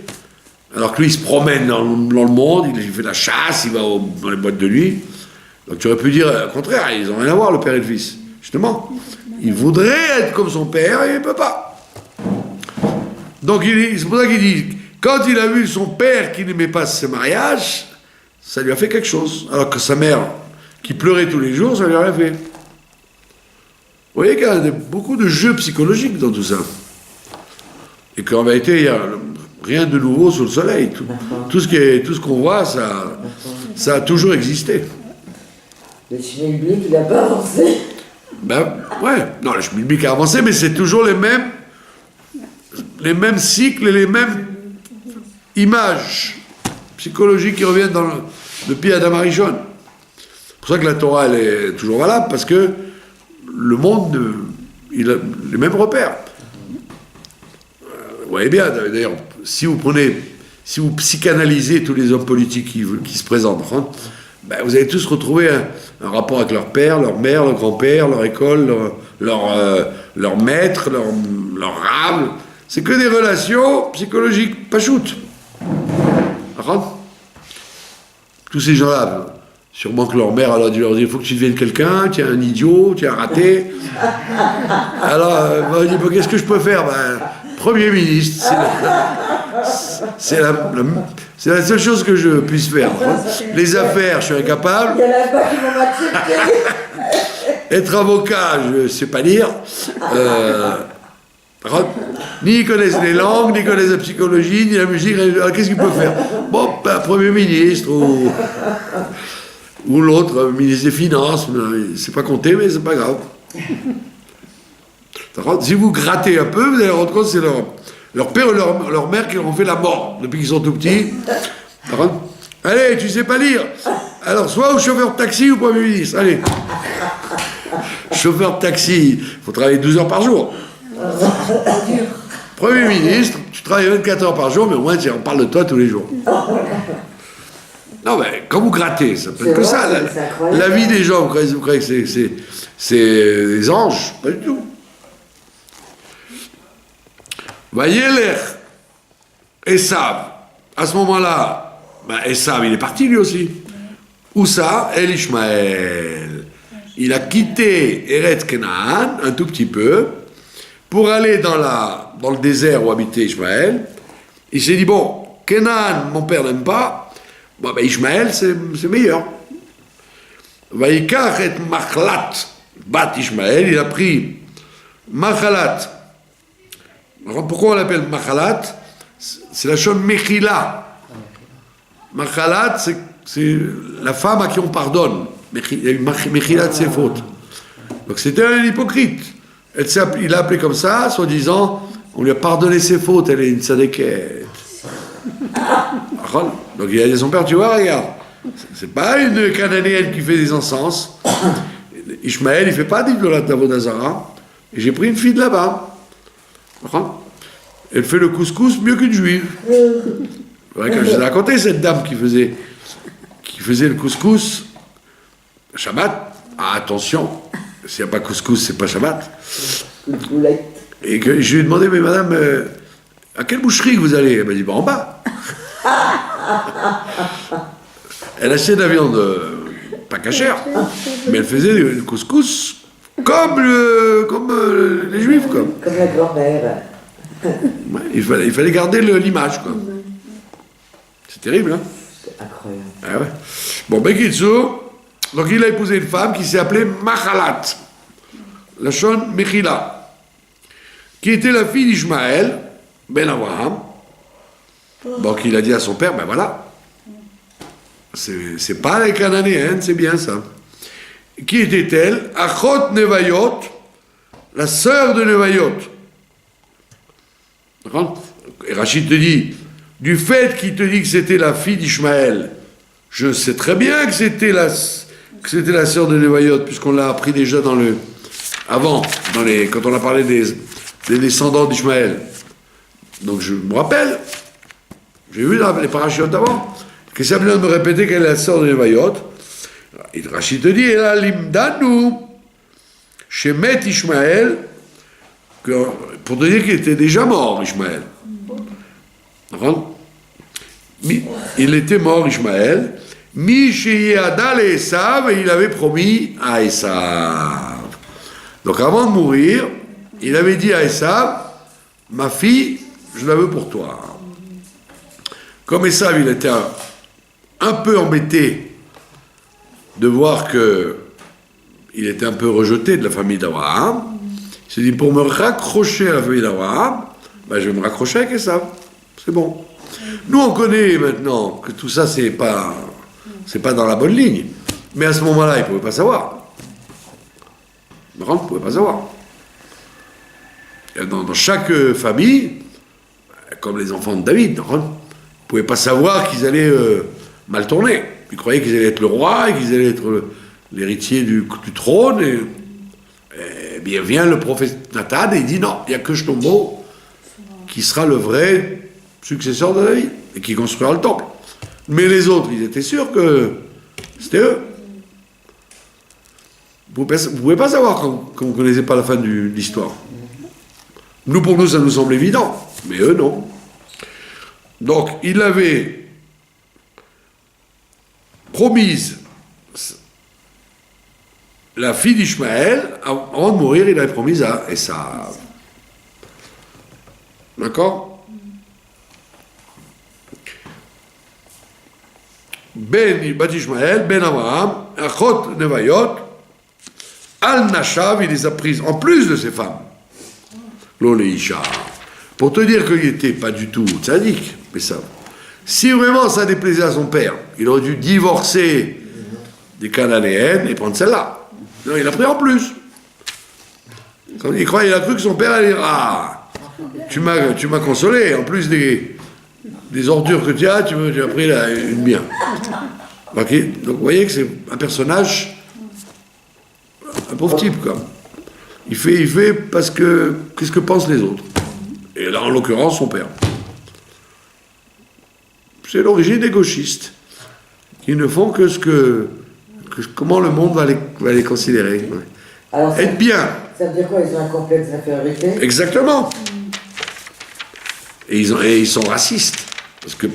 Alors que lui, il se promène dans le monde, il fait de la chasse, il va dans les boîtes de nuit. Donc tu aurais pu dire, au contraire, ils n'ont rien à voir, le père et le fils. Justement, il voudrait être comme son père et il ne peut pas. Donc c'est pour ça qu'il dit, quand il a vu son père qui n'aimait pas ce mariage, ça lui a fait quelque chose. Alors que sa mère, qui pleurait tous les jours, ça lui a rien fait. Vous voyez qu'il y a beaucoup de jeux psychologiques dans tout ça. Et qu'en vérité, il y a rien de nouveau sous le soleil. Tout ce qu'on voit, ça a toujours existé. Le chemin biblique, il n'a pas avancé. Ben, ouais. Non, le chemin biblique a avancé, mais c'est toujours les mêmes cycles et les mêmes images psychologiques qui reviennent depuis Adam Arishon. C'est pour ça que la Torah, elle est toujours valable, parce que le monde, il a les mêmes repères. Vous voyez bien, d'ailleurs, si vous psychanalysez tous les hommes politiques qui se présentent, hein, ben vous allez tous retrouver un rapport avec leur père, leur mère, leur grand-père, leur école, leur maître, leur rame. C'est que des relations psychologiques, pas shoot. Tous ces gens-là, sûrement que leur mère a dû leur dire, il faut que tu deviennes quelqu'un, tu es un idiot, tu es un raté. Alors, on dit, qu'est-ce que je peux faire? Premier ministre, c'est la seule chose que je puisse faire. Les affaires, je suis incapable. Il y en a pas qui vont m'accepter. Être avocat, je ne sais pas lire. Ni ils connaissent les langues, ni ils connaissent la psychologie, ni la musique. Alors, qu'est-ce qu'ils peuvent faire? Bon, Premier ministre ou l'autre, ministre des Finances. C'est pas compté, mais c'est pas grave. Si vous grattez un peu, vous allez rendre compte que c'est leur père ou leur mère qui leur ont fait la mort depuis qu'ils sont tout petits. Allez, tu sais pas lire. Alors, soit au chauffeur de taxi ou Premier ministre. Allez. Chauffeur de taxi, il faut travailler 12 heures par jour. Premier ministre, tu travailles 24 heures par jour, mais au moins on parle de toi tous les jours. Non, mais quand vous grattez, ça peut être que ça. La vie des gens, vous croyez que c'est des anges? Pas du tout. Vayeler, Esav, à ce moment-là, Esav, il est parti lui aussi. Où ça? El Ishmael. Il a quitté Eretz Canaan, un tout petit peu, pour aller dans le désert où habitait Ishmael. Il s'est dit, bon, Canaan, mon père n'aime pas, Ishmael, c'est meilleur. Vaïkach et Machlat, bat Ishmael, il a pris Machalat. Alors, pourquoi on l'appelle Machalat? C'est la chose Mechila. Machalat, c'est la femme à qui on pardonne. Mechila de ses fautes. Donc c'était un hypocrite. Il l'a appelé comme ça, soi-disant, on lui a pardonné ses fautes, elle est une sadéquette. Donc il a dit à son père, tu vois, regarde, c'est pas une Cananéenne qui fait des encens. Ishmael, il fait pas d'idolâtre d'Avodazara. Et j'ai pris une fille de là-bas. Elle fait le couscous mieux qu'une juive. Ouais, quand je vous ai raconté cette dame qui faisait le couscous, Shabbat, attention, s'il n'y a pas couscous, c'est pas Shabbat. Et que je lui ai demandé, mais madame, à quelle boucherie vous allez? Elle m'a dit, en bas. Elle achetait de la viande pas cachère, mais elle faisait le couscous comme les juifs, quoi. Comme la grand-mère. Ouais, il fallait garder l'image, quoi. C'est terrible, hein? C'est incroyable. Ah ouais. Bon, Bekitsu, donc il a épousé une femme qui s'est appelée Machalat. Lachon Mechila, qui était la fille d'Ishmaël, ben Abraham. Donc il a dit à son père, ben voilà, c'est pas les Cananéens, c'est bien ça. Qui était-elle? Achot Nevayot, la sœur de Nevayot. Et Rachid te dit, du fait qu'il te dit que c'était la fille d'Ishmaël, je sais très bien que c'était la sœur de Nevayot, puisqu'on l'a appris déjà avant, quand on a parlé des descendants d'Ishmaël. Donc je me rappelle, j'ai vu les parachutes avant, que ça vient de me répéter qu'elle est la sœur de Nevayot. Et Rachid te dit, elle a l'imdanu, chez Met Ishmaël, pour te dire qu'il était déjà mort, Ishmaël. Il était mort, Ishmaël. Mi Sheyadal et Esav, et il avait promis à Esav. Donc avant de mourir, il avait dit à Esav, ma fille, je la veux pour toi. Comme Esav, il était un peu embêté de voir qu'il était un peu rejeté de la famille d'Abraham, il s'est dit, pour me raccrocher à la famille d'Abraham, ben, je vais me raccrocher avec Esav. C'est bon. Nous, on connaît maintenant que tout ça, c'est pas dans la bonne ligne. Mais à ce moment-là, il ne pouvait pas savoir. Il ne pouvait pas savoir. Dans chaque famille, comme les enfants de David, ils ne pouvaient pas savoir qu'ils allaient mal tourner. Ils croyaient qu'ils allaient être le roi et qu'ils allaient être l'héritier du trône. Et bien vient le prophète Nathan et il dit non, il n'y a que Shlomo qui sera le vrai successeur de David et qui construira le temple. Mais les autres, ils étaient sûrs que c'était eux. Vous ne pouvez pas savoir quand vous ne connaissez pas la fin de l'histoire. Nous, pour nous, ça nous semble évident, mais eux, non. Donc, il avait promise la fille d'Ishmaël, avant de mourir, il avait promis à Esav. D'accord? Ben Bat Ishmaël, Ben Abraham, Achot Nevayot, Al Nashav, il les a prises, en plus de ses femmes. L'Oleisha. Pour te dire qu'il n'était pas du tout tzaddik, mais ça. Si vraiment ça déplaisait à son père, il aurait dû divorcer des Cananéennes et prendre celle-là. Non, il a pris en plus. Quand il croit, il a cru que son père allait dire ah, tu m'as consolé, en plus des ordures que tu as pris une bien. Ok. Donc vous voyez que c'est un personnage, un pauvre type, quoi. Il fait parce que qu'est-ce que pensent les autres. Et là, en l'occurrence, son père. C'est l'origine des gauchistes, qui ne font que comment le monde va les considérer. Ouais. Alors, être bien. Ça veut dire quoi? Ils ont un complexe d'infériorité? Exactement. Et ils sont racistes. Parce que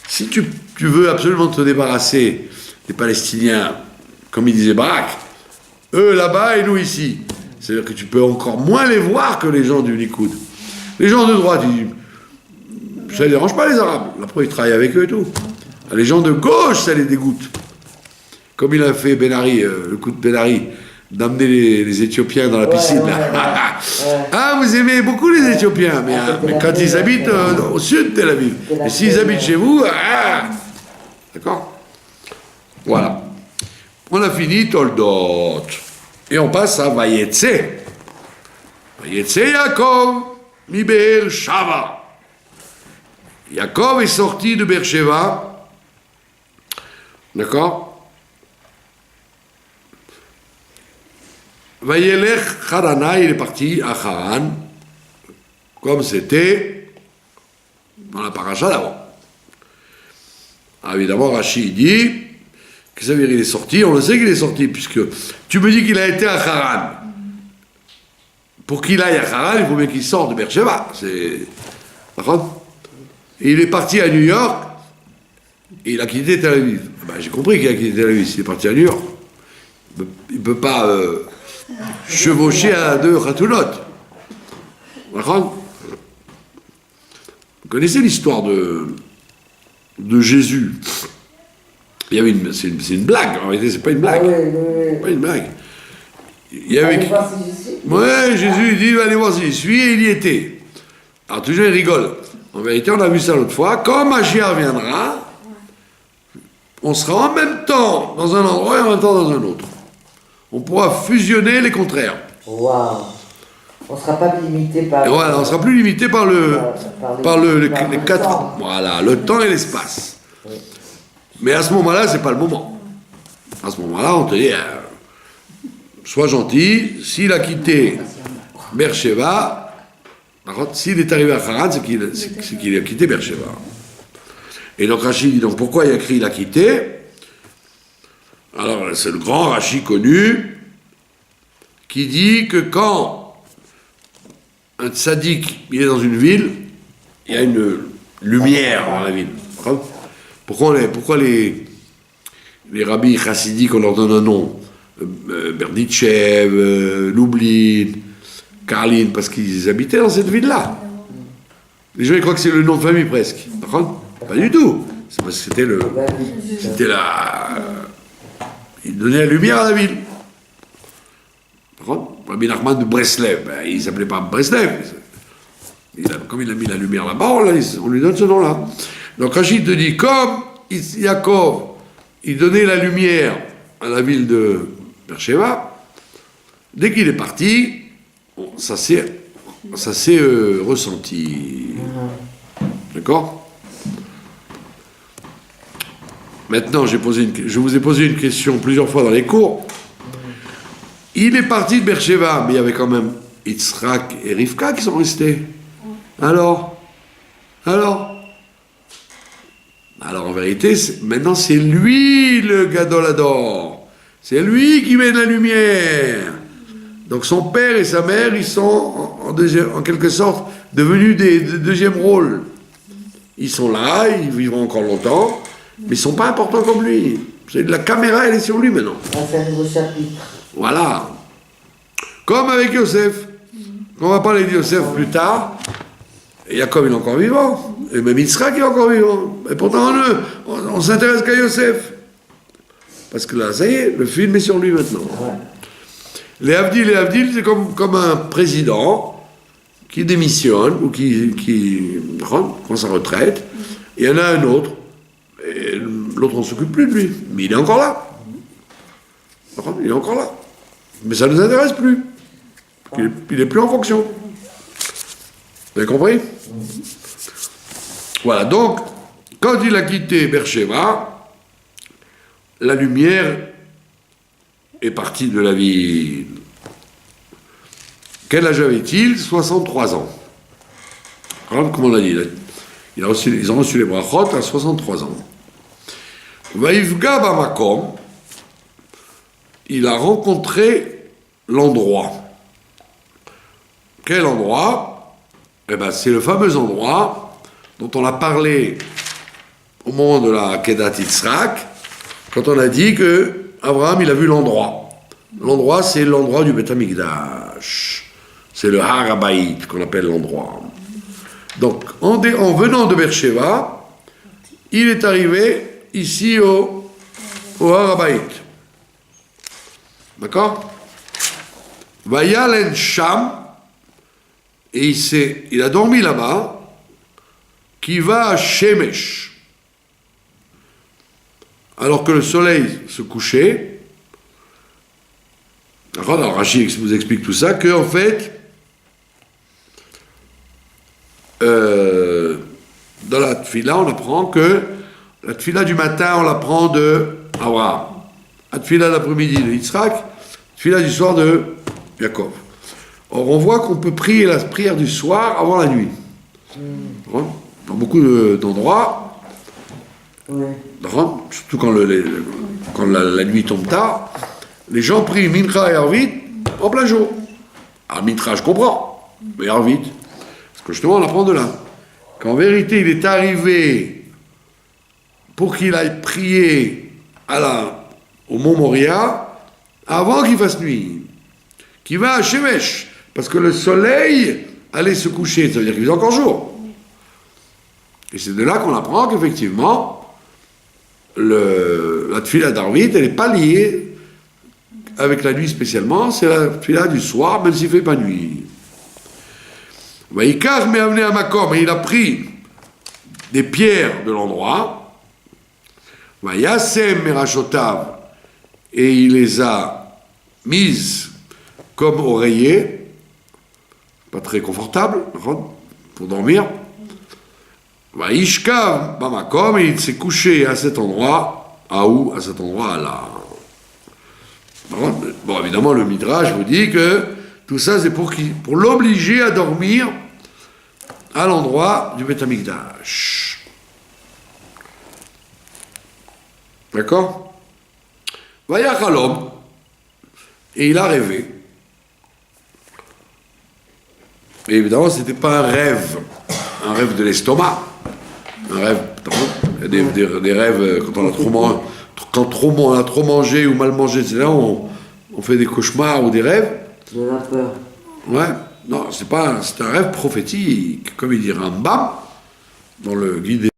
si tu veux absolument te débarrasser des Palestiniens, comme il disait Barak, eux là-bas et nous ici, c'est-à-dire que tu peux encore moins les voir que les gens du Likoud. Les gens de droite, ça ne dérange pas les Arabes. Après, ils travaillent avec eux et tout. Les gens de gauche, ça les dégoûte. Comme il a fait Ben-Ari, le coup de Ben-Ari, d'amener les Éthiopiens dans la piscine. Ah, vous aimez beaucoup les Éthiopiens, mais quand ils habitent au sud de Tel Aviv. Et s'ils habitent chez vous, d'accord? Voilà. On a fini Toldot. Et on passe à Vayetse. Vayetse Yaakov, mi Be'er Shava. Yaakov est sorti de Beersheva, d'accord? Vayelech Harana, il est parti à Haran, comme c'était dans la paracha d'avant. Évidemment, Rachid dit que ça veut dire qu'il est sorti, on le sait qu'il est sorti, puisque tu me dis qu'il a été à Haran. Pour qu'il aille à Haran, il faut bien qu'il sorte de Beersheva. D'accord? Et il est parti à New York, et il a quitté Tel Aviv. Ben, j'ai compris qu'il a quitté Tel Aviv, s'il est parti à New York. Il ne peut pas chevaucher à deux Khatounot. D'accord? Vous connaissez l'histoire de Jésus. Il y avait c'est une blague, en réalité, c'est pas une blague. Ah oui. Pas une blague. il y avait... Allez voir si j'y suis. Ouais, Jésus il dit, il va aller voir si j'y suis, et il y était. Alors toujours il rigole. En vérité, on a vu ça l'autre fois. Quand Mashiach viendra, on sera en même temps dans un endroit et en même temps dans un autre. On pourra fusionner les contraires. Waouh. On ne sera pas limité par... Et voilà, on sera plus limité par les quatre... temps. Voilà, le temps et l'espace. Oui. Mais à ce moment-là, c'est pas le moment. À ce moment-là, on te dit, sois gentil, s'il a quitté Beersheba, par contre, s'il est arrivé à Haran, c'est qu'il a quitté Beersheba. Et donc Rashi dit, donc pourquoi il a écrit il a quitté? Alors, c'est le grand Rashi connu qui dit que quand un tzaddik, il est dans une ville, il y a une lumière dans la ville. Pourquoi les rabbis chassidiques, on leur donne un nom? Berditchev, Lublin, Karlin, parce qu'ils habitaient dans cette ville-là. Les gens ils croient que c'est le nom de famille presque. Pas du tout. C'est parce que c'était il donnait la lumière à la ville. Rabbi Nachman de Breslev, il ne s'appelait pas Breslev. Comme il a mis la lumière là-bas, on lui donne ce nom-là. Donc Rachid te dit, comme Yaakov, il donnait la lumière à la ville de Beersheba, dès qu'il est parti, ça s'est ressenti. D'accord? Maintenant, je vous ai posé une question plusieurs fois dans les cours. Il est parti de Beersheba, mais il y avait quand même Yitzhak et Rivka qui sont restés. Alors, en vérité, maintenant c'est lui le Gadolador. C'est lui qui mène la lumière. Donc son père et sa mère, ils sont en quelque sorte devenus des deuxième rôle. Ils sont là, ils vivront encore longtemps, mais ils ne sont pas importants comme lui. La caméra, elle est sur lui maintenant. C'est un nouveau chapitre. Voilà. Comme avec Yosef. On va parler de Yosef plus tard. Et Jacob, il est encore vivant. Et même Yitzhak, il est encore vivant. Et pourtant, on s'intéresse qu'à Yosef. Parce que là, ça y est, le film est sur lui maintenant. Ouais. Les Avdil, c'est comme un président qui démissionne ou qui prend sa retraite. Il y en a un autre. Et l'autre, on ne s'occupe plus de lui. Mais il est encore là. Il est encore là. Mais ça ne nous intéresse plus. Il n'est plus en fonction. Vous avez compris? Voilà, donc, quand il a quitté Beersheba, la lumière est partie de la ville. Quel âge avait-il? 63 ans. Alors, comme on l'a dit, ils ont reçu les brachot à 63 ans. Vaïfga Bamakom, il a rencontré l'endroit. Quel endroit? Eh bien, c'est le fameux endroit dont on a parlé au moment de la Kedat Yitzhak, quand on a dit que Abraham, il a vu l'endroit. L'endroit, c'est l'endroit du Beth Amikdash. C'est le Har HaBayit qu'on appelle l'endroit. Donc, en venant de Beersheba, il est arrivé ici au Har HaBayit. D'accord? Vayalen Sham, et il a dormi là-bas, qui va à Shemesh. Alors que le soleil se couchait, alors Rachid vous explique tout ça, qu'en fait, dans la tfila, on apprend que la tfila du matin, on l'apprend de Abraham. La tfila d'après-midi de Yitzhak, la tfila du soir de Yaakov. Or, on voit qu'on peut prier la prière du soir avant la nuit. Dans beaucoup d'endroits, surtout quand la nuit tombe tard, les gens prient Mincha et Arvit en plein jour. Alors, Mincha, je comprends, mais Arvit, parce que justement, on apprend de là. Qu'en vérité, il est arrivé pour qu'il aille prier au Mont Moria avant qu'il fasse nuit. Qui va à Shemesh, parce que le soleil allait se coucher, ça veut dire qu'il faisait encore jour. Et c'est de là qu'on apprend qu'effectivement, la tfila d'Arvit, elle n'est pas liée avec la nuit spécialement, c'est la tefila du soir, même s'il ne fait pas nuit. Vaïkar m'est amené à Makom, et il a pris des pierres de l'endroit. Vaïasem Merachotav, et il les a mises comme oreiller, pas très confortable, pour dormir. Vaishkav Bamakom, et il s'est couché à cet endroit, à où? À cet endroit là. Bon, évidemment, le Midrash vous dit que tout ça, c'est pour qui? Pour l'obliger à dormir à l'endroit du Beth Amikdash. D'accord? Vayachalom, et il a rêvé. Et évidemment, ce n'était pas un rêve de l'estomac. Un rêve, des rêves, quand on a trop mangé ou mal mangé, etc., on fait des cauchemars ou des rêves. De la peur. Ouais, non, c'est un rêve prophétique, comme il dit Rambam, dans le guide